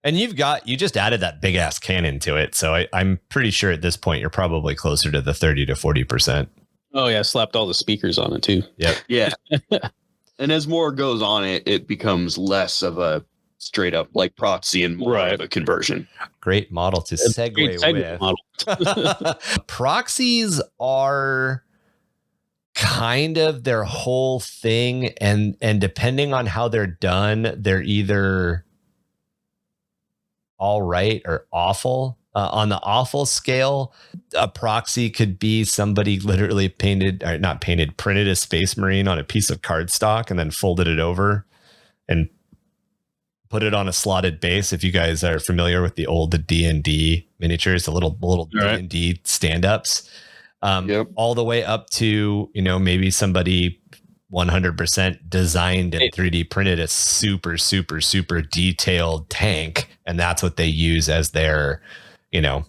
And you just added that big ass cannon to it. So I'm pretty sure at this point, you're probably closer to the 30 to 40%. Oh yeah. Slapped all the speakers on it too. Yep. Yeah. And as more goes on it becomes less of a straight up like proxy and more of a conversion. Great model to segue with. Model. Proxies are kind of their whole thing, and depending on how they're done, they're either all right or awful. On the awful scale, a proxy could be somebody literally printed a Space Marine on a piece of cardstock and then folded it over and put it on a slotted base. If you guys are familiar with the old D&D miniatures, the little D&D stand-ups, all the way up to, maybe somebody 100% designed and 3D printed a super, super, super detailed tank. And that's what they use as their, or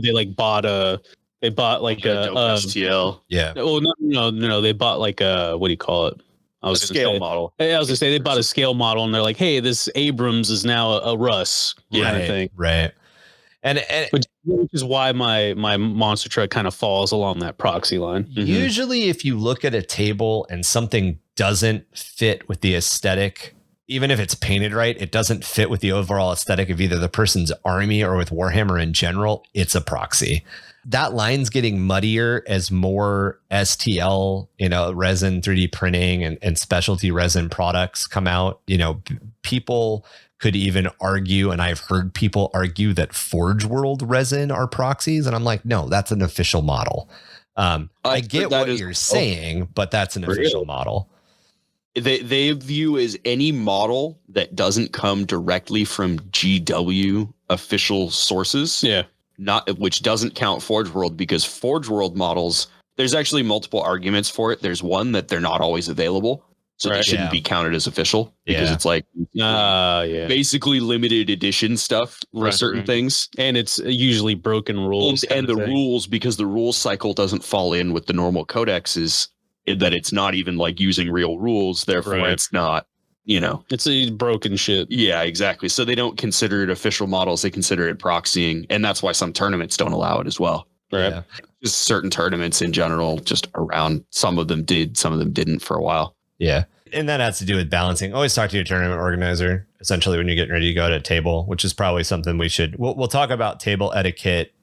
they bought a STL. Yeah. Well, no. They bought what do you call it? A scale model. I was gonna say they bought a scale model and they're like, hey, this Abrams is now a Russ kind of thing. Right. And which is why my monster truck kind of falls along that proxy line. Usually if you look at a table and something doesn't fit with the aesthetic, even if it's painted right, it doesn't fit with the overall aesthetic of either the person's army or with Warhammer in general, it's a proxy. That line's getting muddier as more STL, resin 3D printing and specialty resin products come out. People could even argue, and I've heard people argue that Forge World resin are proxies. And I'm like, no, that's an official model. I get what you're saying, but that's an official model. They view as any model that doesn't come directly from GW official sources. Yeah. Which doesn't count Forge World, because Forge World models, there's actually multiple arguments for it. There's one that they're not always available, so they shouldn't be counted as official, because it's basically limited edition stuff for certain things, and it's usually broken rules. And the rules, because the rules cycle doesn't fall in with the normal codexes, that it's not even using real rules. Therefore, it's not. It's a broken shit. Yeah, exactly. So they don't consider it official models. They consider it proxying. And that's why some tournaments don't allow it as well. Right. Yeah. Just certain tournaments in general, just around. Some of them did, some of them didn't for a while. Yeah. And that has to do with balancing. Always talk to your tournament organizer, essentially, when you're getting ready to go to a table, which is probably something we'll talk about table etiquette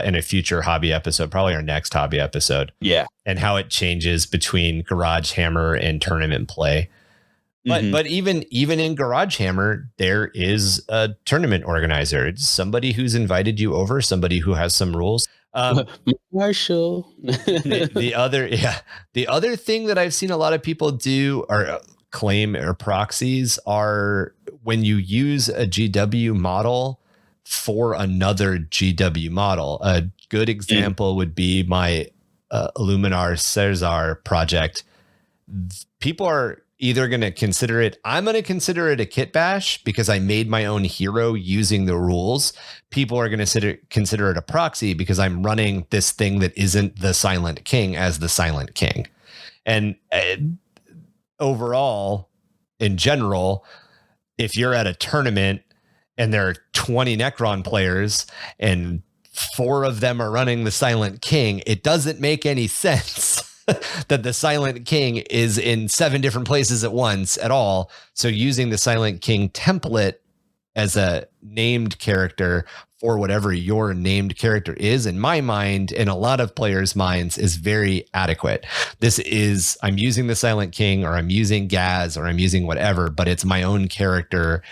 in a future hobby episode, probably our next hobby episode. Yeah. And how it changes between Garage Hammer and tournament play. But even in Garage Hammer, there is a tournament organizer. It's somebody who's invited you over, somebody who has some rules. Marshall. the other thing that I've seen a lot of people do or claim or proxies are when you use a GW model for another GW model. A good example would be my Illuminar Caesar project. People are either going to consider it, I'm going to consider it a kit bash because I made my own hero using the rules. People are going to consider it a proxy because I'm running this thing that isn't the Silent King as the Silent King. And overall, in general, if you're at a tournament and there are 20 Necron players and 4 of them are running the Silent King, it doesn't make any sense that the Silent King is in 7 different places at once at all. So using the Silent King template as a named character for whatever your named character is, in my mind, in a lot of players' minds, is very adequate. I'm using the Silent King, or I'm using Gaz, or I'm using whatever, but it's my own character.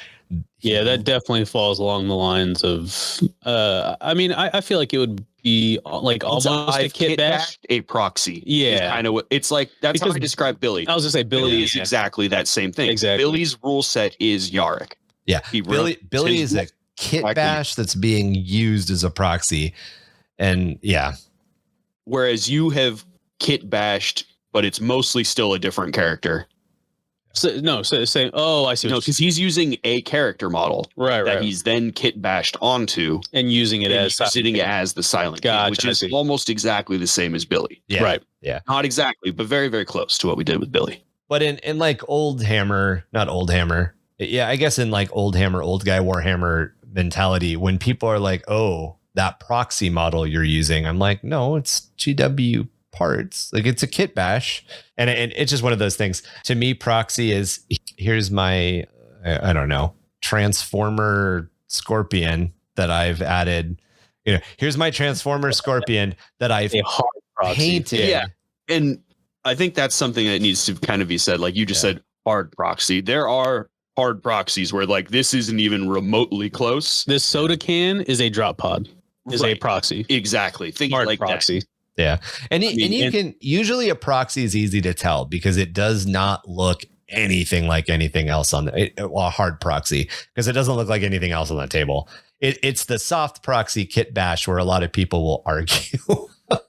Yeah, that definitely falls along the lines of, I feel like it would be like almost a kit bash, a proxy. Yeah, kind of what it's like. That's how I describe Billy. I was gonna say Billy is exactly that same thing. Exactly. Billy's rule set is Yarick. Yeah, Billy is a kit bash that's being used as a proxy, and yeah. Whereas you have kit bashed, but it's mostly still a different character. Saying, oh, I see. No, because he's using a character model, right. He's then kit bashed onto and using it as the silent king, which is almost exactly the same as Billy. Yeah. Right. Yeah. Not exactly, but very, very close to what we did with Billy. But in like old Hammer, not old Hammer. Yeah, I guess in like old Hammer, old guy Warhammer mentality, when people are like, oh, that proxy model you're using, I'm like, no, it's GW parts. Like it's a kit bash. And it's just one of those things. To me, proxy is, here's my, I don't know, Transformer Scorpion that I've added. You know, here's my Transformer Scorpion that I've painted. Yeah. And I think that's something that needs to kind of be said. Like you just said, hard proxy. There are hard proxies where like this isn't even remotely close. This soda can is a drop pod, is a proxy. Exactly. Think hard like proxy. That. Yeah. And you can usually a proxy is easy to tell because it does not look anything like anything else on a hard proxy, because it doesn't look like anything else on the table. It's the soft proxy kit bash where a lot of people will argue.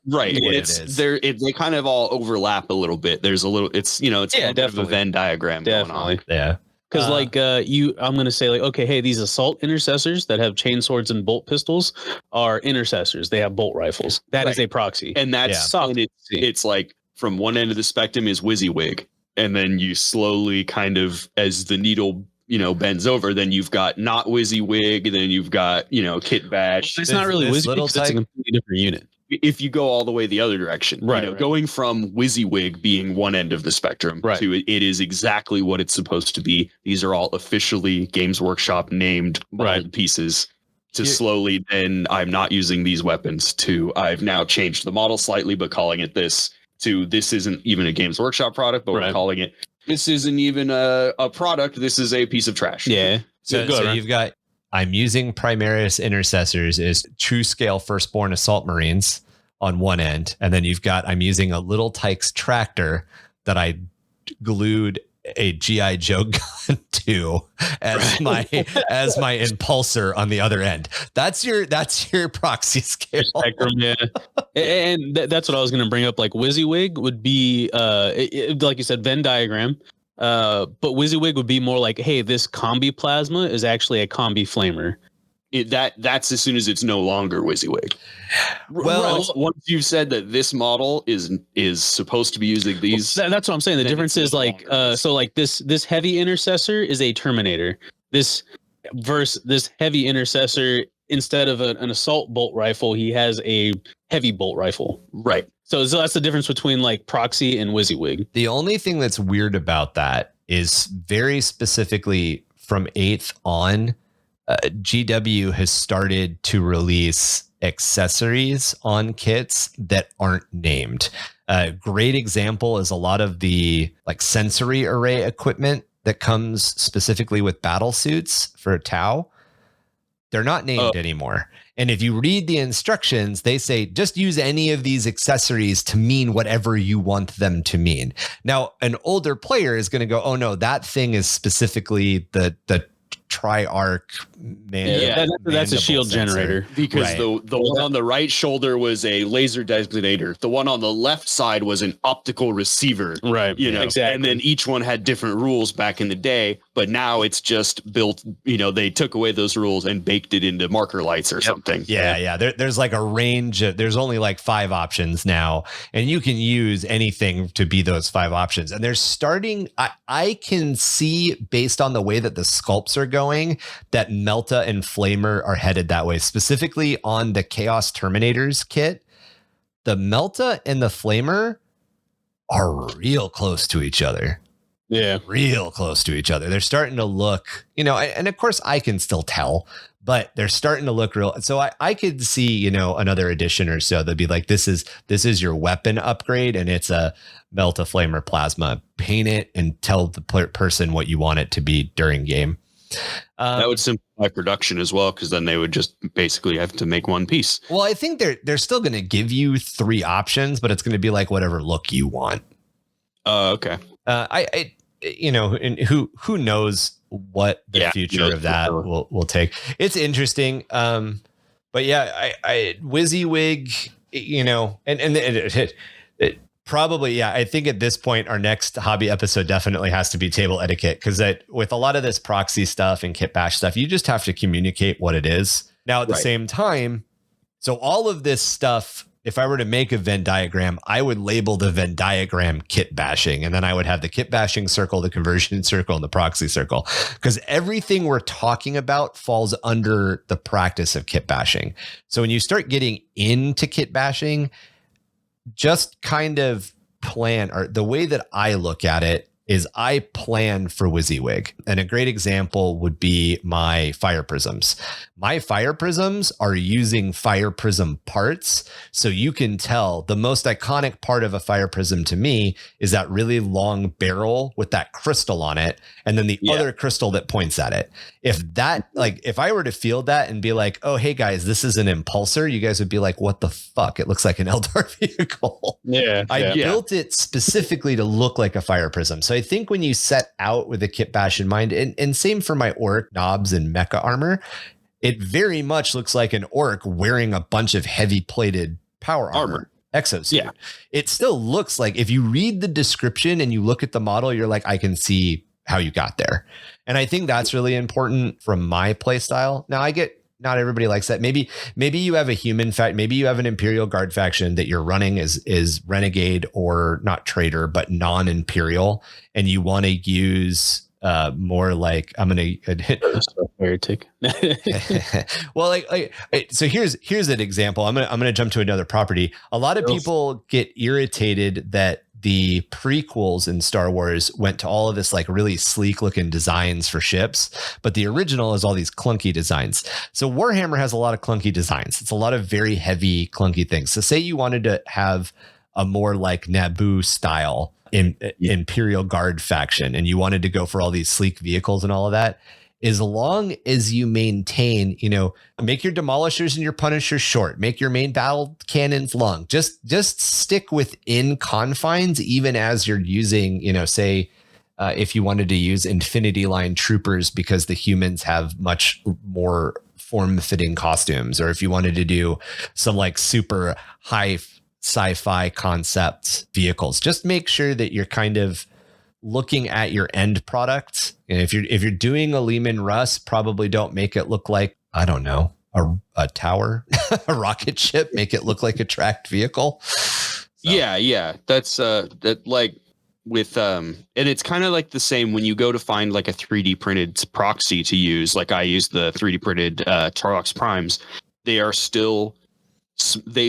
Right. They kind of all overlap a little bit. There's a little, it's a bit of a Venn diagram going on. Yeah. Because I'm going to say like, okay, hey, these assault intercessors that have chain swords and bolt pistols are intercessors. They have bolt rifles. That is a proxy. And that's soft. It's like from one end of the spectrum is WYSIWYG. And then you slowly kind of, as the needle, bends over, then you've got not WYSIWYG. Then you've got, kit bash. It's not really WYSIWYG because it's a completely different unit. If you go all the way the other direction, going from WYSIWYG being one end of the spectrum to it is exactly what it's supposed to be. These are all officially Games Workshop named pieces to slowly then I'm not using these weapons to I've now changed the model slightly, but calling it this to this isn't even a Games Workshop product, but we're calling it this isn't even a product. This is a piece of trash. Yeah. So you've got I'm using Primaris Intercessors as true scale firstborn assault marines on one end. And then you've got, I'm using a Little Tykes tractor that I glued a G.I. Joe gun to as my impulsor on the other end. That's your proxy scale. Spectrum, yeah. And that's what I was going to bring up. Like WYSIWYG would be, like you said, Venn diagram. But WYSIWYG would be more like, hey, this combi plasma is actually a combi flamer. That's as soon as it's no longer WYSIWYG. Well, once you've said that this model is supposed to be using these, that's what I'm saying. The difference is like, so like this heavy intercessor is a Terminator. This heavy intercessor, instead of an assault bolt rifle, he has a heavy bolt rifle. Right. So that's the difference between like proxy and WYSIWYG. The only thing that's weird about that is very specifically from 8th on, GW has started to release accessories on kits that aren't named. A great example is a lot of the like sensory array equipment that comes specifically with battle suits for Tau. They're not named anymore. And if you read the instructions, they say just use any of these accessories to mean whatever you want them to mean. Now, an older player is going to go, oh no, that thing is specifically the tri-arc that's a shield sensor. Generator, because the one on the right shoulder was a laser designator, the one on the left side was an optical receiver, exactly. And then each one had different rules back in the day, but now it's just built, they took away those rules and baked it into marker lights or something. There's like a range of, there's only like 5 options now, and you can use anything to be those 5 options. And they're starting, I can see based on the way that the sculpts are going that Melta and Flamer are headed that way, specifically on the Chaos Terminators kit. The Melta and the Flamer are real close to each other. Yeah, real close to each other. They're starting to look, and of course I can still tell, but they're starting to look real. So I could see, another edition or so that'd be like, this is your weapon upgrade, and it's a Melta Flamer Plasma. Paint it and tell the person what you want it to be during game. That would simplify production as well, because then they would just basically have to make one piece. Well, I think they're still going to give you 3 options, but it's going to be like whatever look you want. Okay. I and who knows what the future of that will take. It's interesting. But yeah, I WYSIWYG, and it probably, yeah, I think at this point, our next hobby episode definitely has to be table etiquette, because with a lot of this proxy stuff and kit bash stuff, you just have to communicate what it is. Now, at the same time, so all of this stuff, if I were to make a Venn diagram, I would label the Venn diagram kit bashing, and then I would have the kit bashing circle, the conversion circle, and the proxy circle, because everything we're talking about falls under the practice of kit bashing. So when you start getting into kit bashing, just kind of plan, or the way that I look at it is I plan for WYSIWYG. And a great example would be my fire prisms. My fire prisms are using fire prism parts. So you can tell the most iconic part of a fire prism to me is that really long barrel with that crystal on it, and then the other crystal that points at it. If I were to field that and be like, oh, hey guys, this is an impulsor, you guys would be like, what the fuck? It looks like an Eldar vehicle. I built it specifically to look like a fire prism. So I think when you set out with a kit bash in mind, and same for my orc knobs and mecha armor, it very much looks like an orc wearing a bunch of heavy plated power armor. Exosuit. Yeah. It still looks like, if you read the description and you look at the model, you're like, I can see how you got there. And I think that's really important from my play style. Now, I get not everybody likes that. Maybe you have a human fact, maybe you have an Imperial Guard faction that you're running is Renegade, or not traitor, but non-Imperial, and you want to use more like, I'm gonna heretic. Well, so here's an example. I'm gonna jump to another property. A lot of people get irritated that the prequels in Star Wars went to all of this like really sleek looking designs for ships, but the original is all these clunky designs. So Warhammer has a lot of clunky designs. It's a lot of very heavy, clunky things. So say you wanted to have a more like Naboo style Imperial Guard faction, and you wanted to go for all these sleek vehicles and all of that, as long as you maintain, make your demolishers and your punishers short, make your main battle cannons long, just stick within confines, even as you're using, say, if you wanted to use Infinity Line troopers because the humans have much more form-fitting costumes, or if you wanted to do some like super high sci-fi concept vehicles, just make sure that you're kind of looking at your end product. And if you're doing a Lehman Russ, probably don't make it look like, I don't know, a tower, a rocket ship, make it look like a tracked vehicle. So. Yeah. That's that, like with and it's kind of like the same when you go to find like a 3D printed proxy to use. Like I use the 3D printed Tarlox Primes. They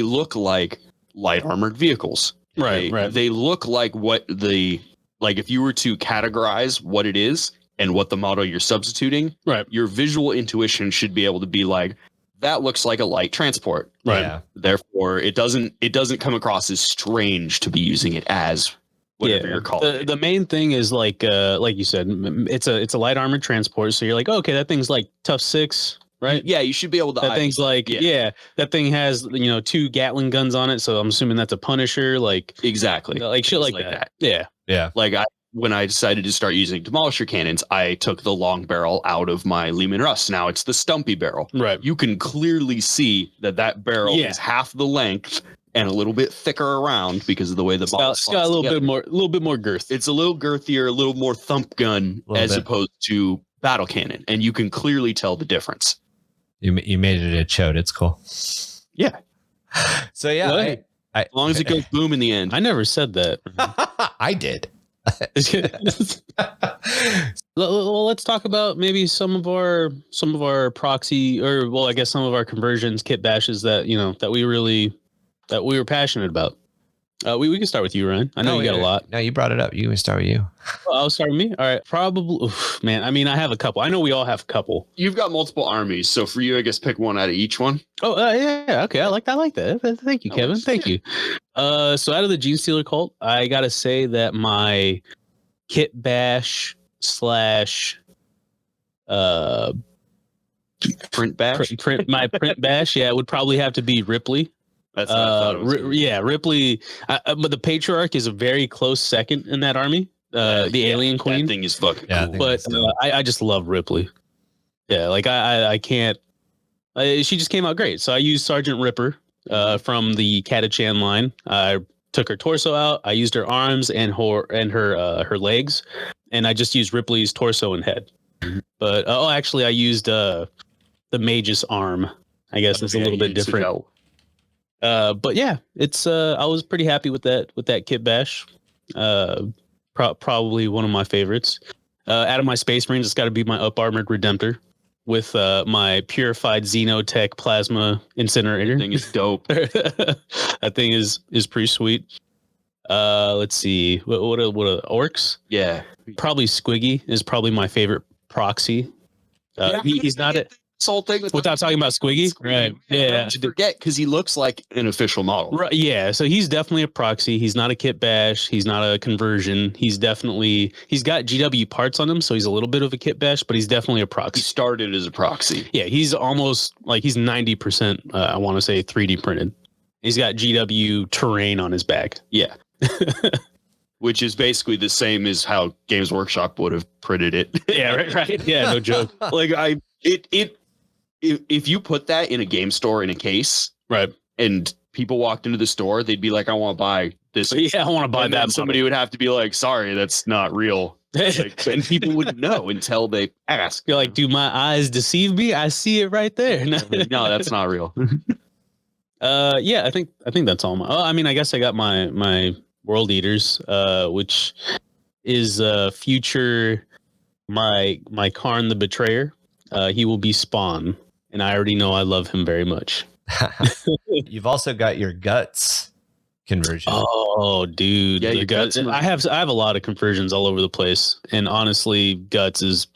look like light armored vehicles. Right. They look like if you were to categorize what it is and what the model you're substituting, your visual intuition should be able to be like, that looks like a light transport. Right. Yeah. Therefore, it doesn't come across as strange to be using it as whatever you're calling it. The main thing is like you said, it's a light armored transport. So you're like, okay, that thing's like tough 6. Right. Yeah, you should be able to. That thing's like, that thing has 2 Gatling guns on it, so I'm assuming that's a Punisher. Like exactly, like shit like that. Yeah. Like when I decided to start using demolisher cannons, I took the long barrel out of my Lehman Russ. Now it's the stumpy barrel. Right. You can clearly see that barrel is half the length and a little bit thicker around because of the way the ball. It's got a little bit more girth. It's a little girthier, a little more thump gun as opposed to battle cannon, and you can clearly tell the difference. You made it a chode. It's cool. Yeah. So yeah, as long as it goes boom in the end. I never said that. I did. Well, let's talk about maybe some of our proxy, or I guess some of our conversions, kit bashes that we were passionate about. We can start with you, Ryan. I know you got a lot. No, you brought it up. You can start with you. I'll start with me. All right. Probably, man. I mean, I have a couple. I know we all have a couple. You've got multiple armies, so for you, I guess pick one out of each one. Oh, yeah. Okay, I like that. Thank you, Kevin. Thank you. So out of the Gene Stealer cult, I gotta say that my kit bash / Print bash. My print bash. Yeah, it would probably have to be Ripley. That's what I thought it was Ripley. But the Patriarch is a very close second in that army. The Alien Queen. That thing is fucking cool. But I just love Ripley. Yeah, like I can't. She just came out great. So I used Sergeant Ripper from the Catachan line. I took her torso out. I used her arms and her legs, and I just used Ripley's torso and head. But actually, I used the Mage's arm. I guess it's a little bit different. But yeah, it's I was pretty happy with that kit bash. Probably one of my favorites. Out of my Space Marines, it's got to be my Up Armored Redemptor with my purified Xenotech plasma incinerator. That thing is dope. That thing is pretty sweet. Let's see. What are orcs? Yeah, probably Squiggy is probably my favorite proxy. He's not a whole thing without talking about Squiggy, right? Yeah, forget because he looks like an official model, right? Yeah, so he's definitely a proxy. He's not a kit bash. He's not a conversion. He's got GW parts on him, so he's a little bit of a kit bash, but he's definitely a proxy. He started as a proxy. Yeah, he's almost like he's 90%. I want to say 3D printed. He's got GW terrain on his back. Yeah. Which is basically the same as how Games Workshop would have printed it. Yeah, right. Yeah, no joke. Like if you put that in a game store in a case, right, and people walked into the store, they'd be like, "I want to buy this." Yeah, I want to buy that. And somebody would have to be like, "Sorry, that's not real." Like, and people wouldn't know until they ask. You're like, "Do my eyes deceive me? I see it right there." No, that's not real. Yeah, I think that's all. I guess I got my World Eaters, which is future my Karn the Betrayer. He will be Spawn, and I already know I love him very much. You've also got your Guts conversion. Oh, dude, yeah, the Guts. I have a lot of conversions all over the place, and honestly, Guts is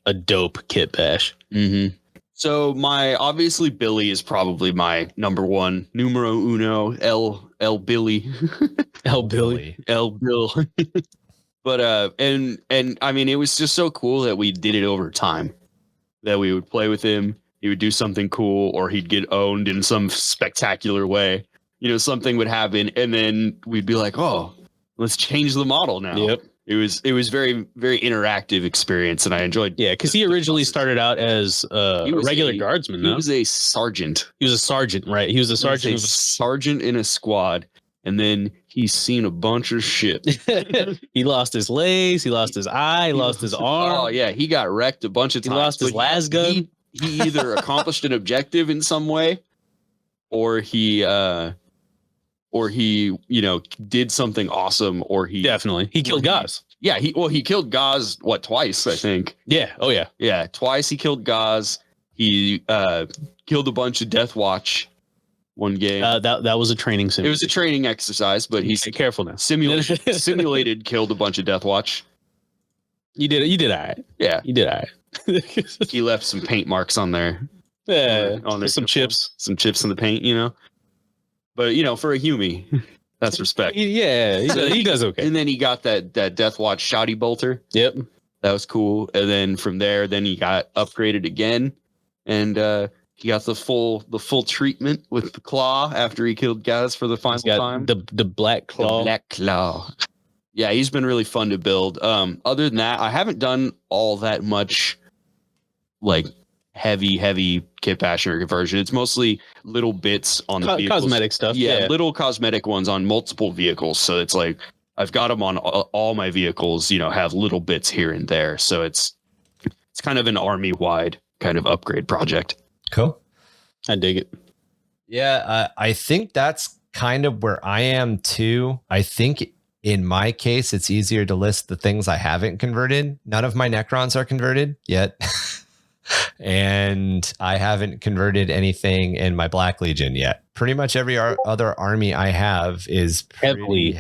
a dope kit bash. Mm-hmm. So obviously Billy is probably my number one, numero uno, El Billy. El Billy. El Bill. But and I mean, it was just so cool that we did it over time. That we would play with him, he would do something cool, or he'd get owned in some spectacular way. Something would happen, and then we'd be like, "Oh, let's change the model now." Yep. It was very, very interactive experience, and I enjoyed. Yeah, because he originally started out as a regular guardsman. He was a sergeant. He was a sergeant, right? He was a sergeant. Sergeant in a squad, and then he's seen a bunch of shit. He lost his legs. He lost his eye. He lost his arm. Oh yeah, he got wrecked a bunch of times. He lost his lasgun. He either accomplished an objective in some way, or he did something awesome, or he killed Gaz. Yeah, he killed Gaz twice, I think. Yeah. Oh yeah. Yeah, twice he killed Gaz. He killed a bunch of Death Watch one game. That was a training sim. It was a training exercise, but he's careful now. Simulated killed a bunch of Death Watch. You did all right. Yeah. You did all right. He left some paint marks on there. Yeah. On some chips. Some chips in the paint, But for a Huey, that's respect. Yeah, he does okay. And then he got that Death Watch Shotty Bolter. Yep. That was cool. And then from there, he got upgraded again. And he got the full treatment with the claw after he killed Gaz for the final time. The Black Claw. The Black Claw. Yeah, he's been really fun to build. Other than that, I haven't done all that much like heavy kit bashing or conversion. It's mostly little bits on the vehicles. Cosmetic stuff. Yeah, little cosmetic ones on multiple vehicles. So it's like I've got them on all my vehicles, have little bits here and there. So it's kind of an army-wide kind of upgrade project. Cool. I dig it. Yeah, I think that's kind of where I am too. I think in my case, it's easier to list the things I haven't converted. None of my Necrons are converted yet. And I haven't converted anything in my Black Legion yet. Pretty much every other army I have is heavily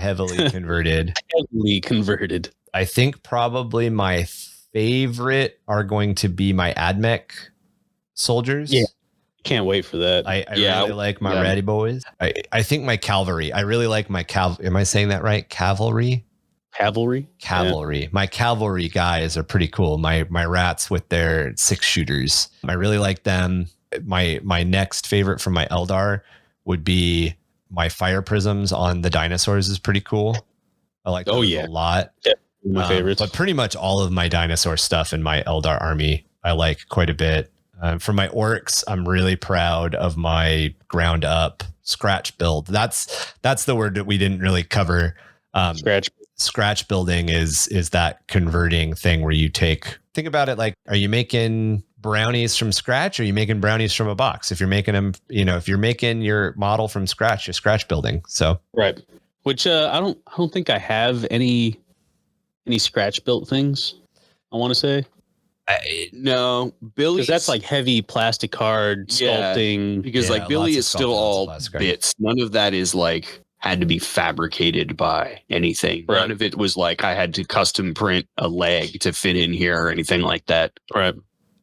converted. Heavily converted. I think probably my favorite are going to be my AdMech soldiers. Yeah. Can't wait for that. I really like my Ratty Boys. I think my cavalry. I really like my am I saying that right? Cavalry? Cavalry. Yeah. My cavalry guys are pretty cool. My rats with their 6-shooters. I really like them. My next favorite from my Eldar would be my fire prisms on the dinosaurs is pretty cool. I like those a lot. Yeah, my favorites. But pretty much all of my dinosaur stuff in my Eldar army, I like quite a bit. For my orcs, I'm really proud of my ground up scratch build. That's the word that we didn't really cover. Scratch building is that converting thing where you think about it like, are you making brownies from scratch or are you making brownies from a box? If you're making them, if you're making your model from scratch, you're scratch building. So right. Which I don't think I have any scratch built things. I want to say. No, Billy. Because that's like heavy plastic card sculpting. Because like Billy is still all bits. None of that is like had to be fabricated by anything. Right. None of it was like I had to custom print a leg to fit in here or anything like that. Right.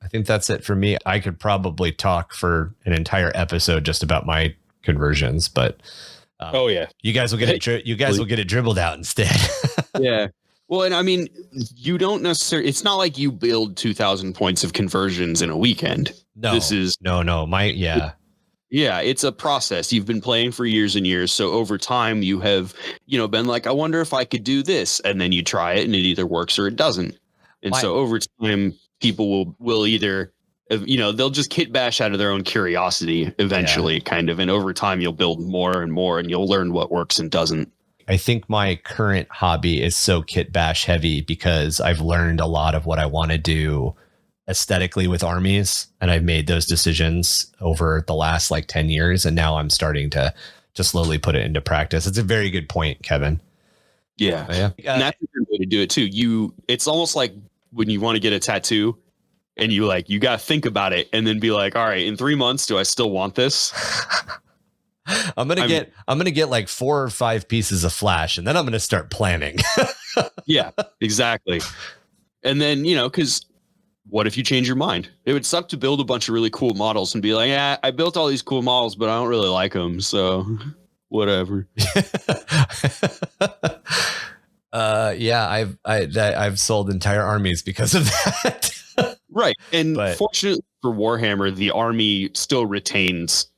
I think that's it for me. I could probably talk for an entire episode just about my conversions, but you guys will get it. You guys will get it dribbled out instead. Yeah. Well, and I mean, you don't necessarily. It's not like you build 2,000 points of conversions in a weekend. No, this is Yeah, it's a process. You've been playing for years and years. So over time, you have, been like, I wonder if I could do this. And then you try it and it either works or it doesn't. And so over time, people will either, they'll just kit bash out of their own curiosity eventually, kind of. And over time, you'll build more and more and you'll learn what works and doesn't. I think my current hobby is so kit bash heavy because I've learned a lot of what I want to do aesthetically with armies, and I've made those decisions over the last 10 years, and now I'm starting to slowly put it into practice. It's a very good point, Kevin. Yeah. And that's a good way to do it too. It's almost like when you want to get a tattoo and you got to think about it and then be like, all right, in 3 months, do I still want this? I'm going to get 4 or 5 pieces of flash, and then I'm going to start planning. Yeah, exactly. And then, because what if you change your mind? It would suck to build a bunch of really cool models and be like, yeah, I built all these cool models, but I don't really like them. So whatever. I've sold entire armies because of that. Right. And fortunately for Warhammer, the army still retains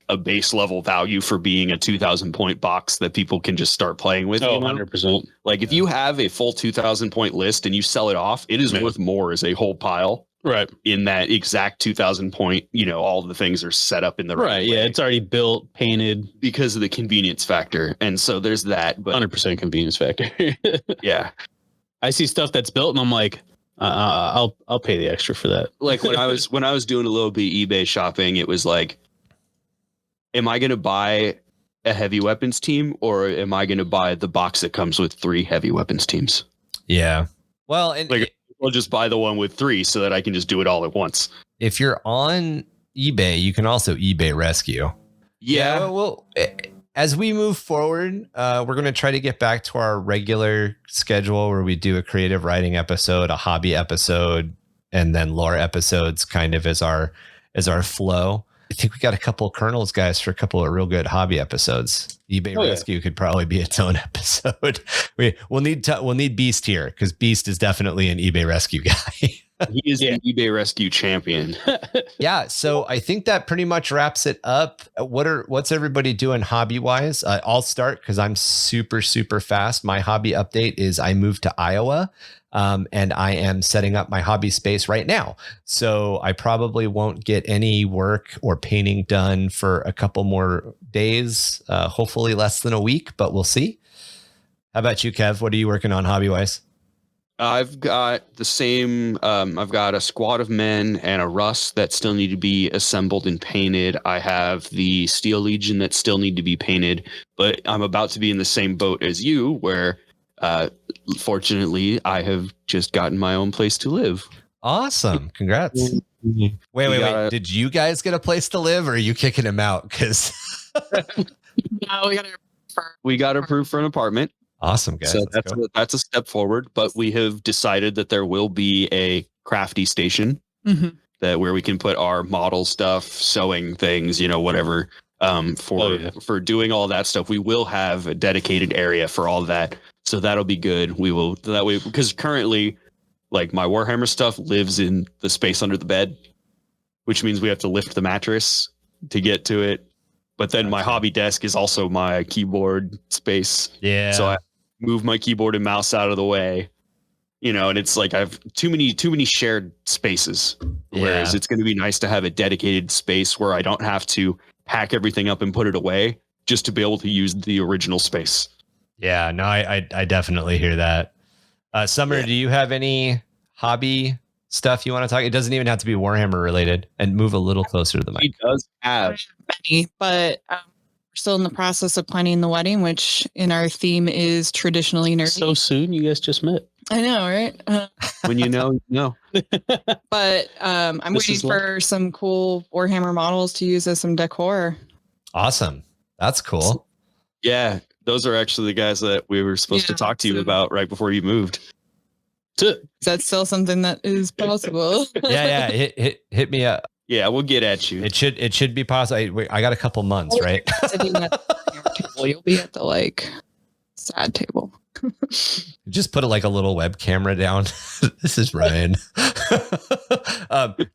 a base level value for being a 2,000 point box that people can just start playing with. 100%. If you have a full 2,000 point list and you sell it off, it is worth more as a whole pile. Right. In that exact 2,000 point, all the things are set up in the right way. Yeah, it's already built, painted. Because of the convenience factor. And so there's that. But 100% convenience factor. Yeah. I see stuff that's built and I'm like, I'll pay the extra for that. When I was doing a little bit eBay shopping, it was like, am I going to buy a heavy weapons team or am I going to buy the box that comes with 3 heavy weapons teams? Yeah. Well, and I'll just buy the one with 3 so that I can just do it all at once. If you're on eBay, you can also eBay rescue. Yeah. Well, as we move forward, we're going to try to get back to our regular schedule where we do a creative writing episode, a hobby episode, and then lore episodes kind of as our flow. I think we got a couple of kernels guys for a couple of real good hobby episodes. eBay rescue could probably be its own episode. We'll need Beast here because Beast is definitely an eBay rescue guy. He is the eBay rescue champion. Yeah. So I think that pretty much wraps it up. What's everybody doing hobby wise? I'll start because I'm super, super fast. My hobby update is I moved to Iowa. And I am setting up my hobby space right now. So I probably won't get any work or painting done for a couple more days, hopefully less than a week, but we'll see. How about you, Kev? What are you working on hobby wise? I've got the same. I've got a squad of men and a Russ that still need to be assembled and painted. I have the Steel Legion that still need to be painted, but I'm about to be in the same boat as you where fortunately, I have just gotten my own place to live. Awesome. Congrats. Wait. Did you guys get a place to live or are you kicking him out? Because no, we got approved for an apartment. Awesome, guys. So that's a step forward, but we have decided that there will be a crafty station that where we can put our model stuff, sewing things, whatever. For doing all that stuff, we will have a dedicated area for all that. So that'll be good. We will that way because currently, like my Warhammer stuff lives in the space under the bed, which means we have to lift the mattress to get to it. But then my hobby desk is also my keyboard space. Yeah. So I move my keyboard and mouse out of the way, and it's like I have too many shared spaces. Whereas it's going to be nice to have a dedicated space where I don't have to pack everything up and put it away just to be able to use the original space. Yeah, no, I definitely hear that. Summer, do you have any hobby stuff you want to talk? It doesn't even have to be Warhammer related. And move a little closer to the mic. He does have many, but we're still in the process of planning the wedding, which in our theme is traditionally nerdy. So soon, you guys just met. I know, right? when you know. But I'm waiting for some cool Warhammer models to use as some decor. Awesome. That's cool. Yeah, those are actually the guys that we were supposed to talk to you about right before you moved. Is that still something that is possible? Yeah. Hit me up. Yeah, we'll get at you. It should be possible. I got a couple months, right? You'll be at the sad table. Just put a little web camera down. This is Ryan.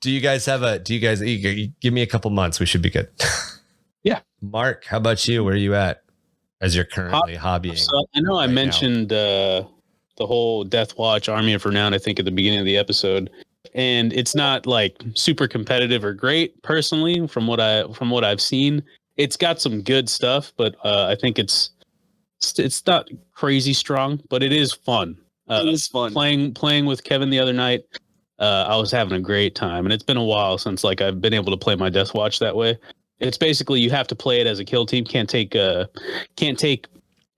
Do you guys give me a couple months? We should be good. Yeah. Mark, how about you? Where are you at as you're currently hobbying? So I know I mentioned the whole Death Watch Army of Renown, I think at the beginning of the episode, and it's not super competitive or great personally from what I've seen. It's got some good stuff, but I think it's not crazy strong, but it is fun. It is fun playing with Kevin the other night. I was having a great time, and it's been a while since I've been able to play my Death Watch that way. It's basically you have to play it as a kill team. Can't take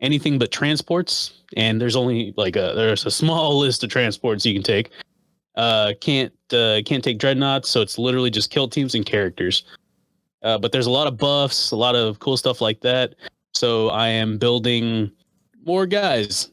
anything but transports, and there's only there's a small list of transports you can take. Can't take dreadnoughts, so it's literally just kill teams and characters. But there's a lot of buffs, a lot of cool stuff like that. So I am building more guys.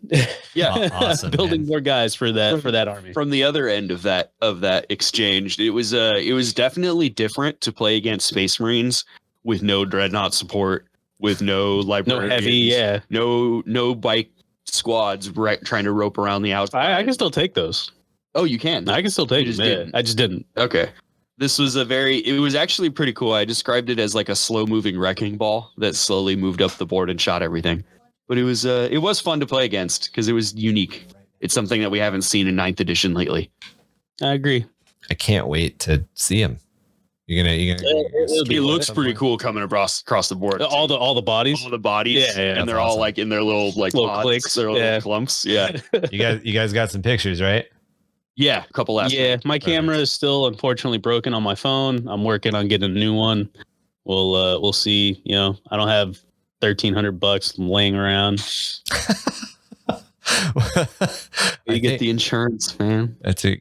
Yeah, awesome, building more guys for that army. From the other end of that exchange, it was definitely different to play against Space Marines with no dreadnought support, with no librarians, no bike squads trying to rope around the outside. I can still take those. Oh, you can. I can still take them. I just didn't. Okay. This was it was actually pretty cool. I described it as a slow moving wrecking ball that slowly moved up the board and shot everything. But it was fun to play against because it was unique. It's something that we haven't seen in 9th edition lately. I agree. I can't wait to see him. It looks pretty cool coming across the board. All the bodies. All the bodies. Yeah, and they're all in their little pods, clicks. their little clumps. Yeah. You guys got some pictures, right? Yeah, a couple last. Yeah, my camera is still unfortunately broken on my phone. I'm working on getting a new one. We'll see. I don't have $1,300 laying around. You get the insurance, man. There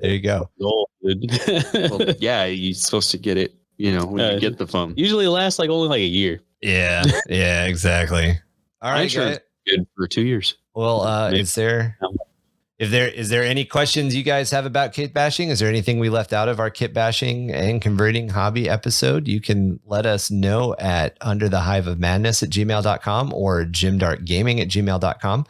you go. Gold, dude. Well, yeah, you're supposed to get it. When you get the phone. Usually it lasts only a year. Yeah, exactly. All right, insurance good for 2 years. Well, is there any questions you guys have about kit bashing? Is there anything we left out of our kit bashing and converting hobby episode? You can let us know at underthehiveofmadness@gmail.com or jimdarkgaming@gmail.com.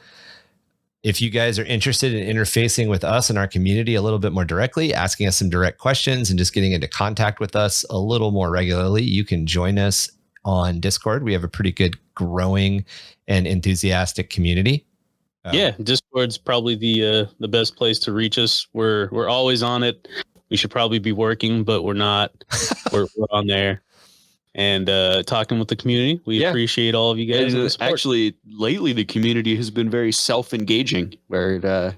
If you guys are interested in interfacing with us and our community a little bit more directly, asking us some direct questions and just getting into contact with us a little more regularly, you can join us on Discord. We have a pretty good growing and enthusiastic community. Yeah, Discord's probably the best place to reach us. We're always on it. We should probably be working, but we're not. we're on there and talking with the community. We appreciate all of you guys. Actually, lately the community has been very self-engaging, where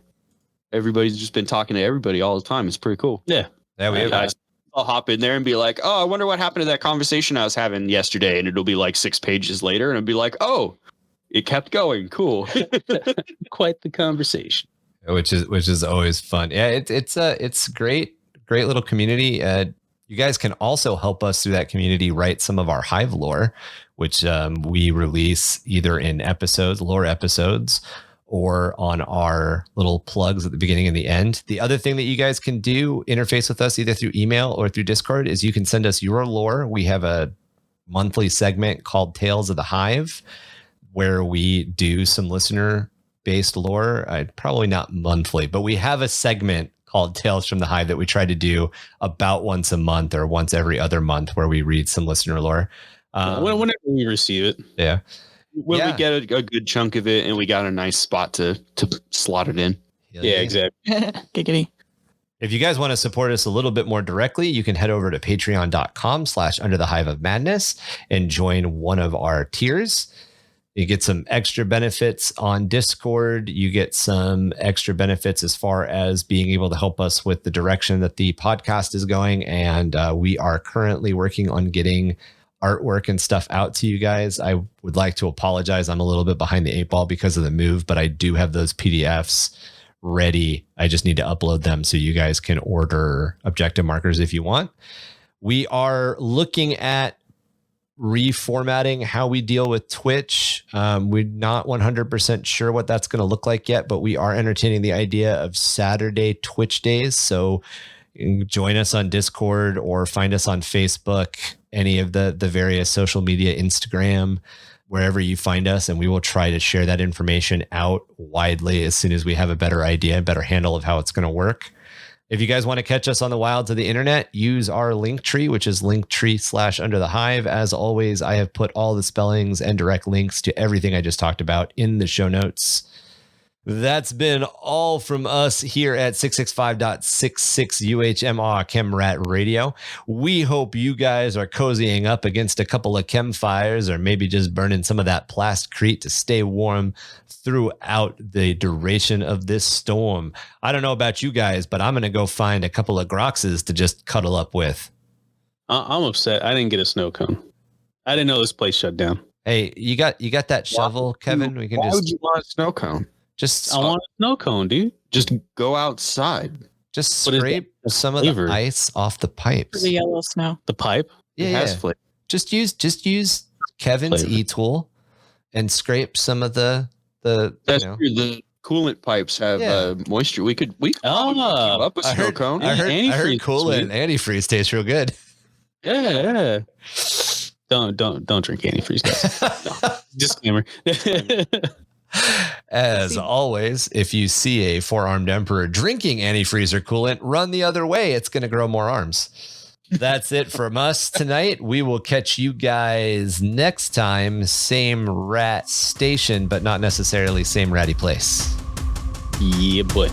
everybody's just been talking to everybody all the time. It's pretty cool. Yeah, I'll hop in there and be like, "Oh, I wonder what happened to that conversation I was having yesterday," and it'll be 6 pages later, and I'll be like, "Oh, it kept going. Cool." Quite the conversation. Which is always fun. Yeah, it's great little community. You guys can also help us through that community write some of our Hive lore, which we release either in lore episodes, or on our little plugs at the beginning and the end. The other thing that you guys can do, interface with us either through email or through Discord, is you can send us your lore. We have a monthly segment called Tales of the Hive, where we do some listener based lore. Probably not monthly, but we have a segment called Tales from the Hive that we try to do about once a month or once every other month where we read some listener lore. Whenever we receive it. Yeah. When we get a good chunk of it and we got a nice spot to slot it in. Yeah, exactly. Giggity. If you guys want to support us a little bit more directly, you can head over to patreon.com/underthehiveofmadness and join one of our tiers. You get some extra benefits on Discord. You get some extra benefits as far as being able to help us with the direction that the podcast is going. And we are currently working on getting artwork and stuff out to you guys. I would like to apologize. I'm a little bit behind the 8 ball because of the move, but I do have those PDFs ready. I just need to upload them so you guys can order objective markers if you want. We are looking at reformatting how we deal with Twitch. We're not 100% sure what that's going to look like yet, but we are entertaining the idea of Saturday Twitch days. So join us on Discord or find us on Facebook, any of the various social media, Instagram, wherever you find us, and we will try to share that information out widely as soon as we have a better idea, a better handle of how it's going to work. If you guys want to catch us on the wilds of the internet, use our link tree, which is linktree/underthehive. As always, I have put all the spellings and direct links to everything I just talked about in the show notes. That's been all from us here at 665.66 UHMR Chemrat Radio. We hope you guys are cozying up against a couple of campfires or maybe just burning some of that plastcrete to stay warm throughout the duration of this storm. I don't know about you guys, but I'm going to go find a couple of groxes to just cuddle up with. I'm upset. I didn't get a snow cone. I didn't know this place shut down. Hey, you got that shovel, Kevin? We can Why just would you want a snow cone? just I want a snow cone, dude. Just go outside. just What is scrape that? some of Flavor? the ice off the pipes. The yellow snow. The pipe? Yeah, It has yeah. flavor. Just use Kevin's Flavor. e-tool and scrape some of the That's true. The coolant pipes have moisture. We could keep up a I snow heard- cone. I heard Antifreeze coolant is and antifreeze tastes real good. Yeah. Don't drink antifreeze, guys. No. Disclaimer. As always, if you see a 4-armed emperor drinking antifreeze or coolant, run the other way. It's going to grow more arms. That's it from us tonight. We will catch you guys next time. Same rat station, but not necessarily same ratty place. Yeah, boy.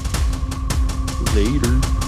Later.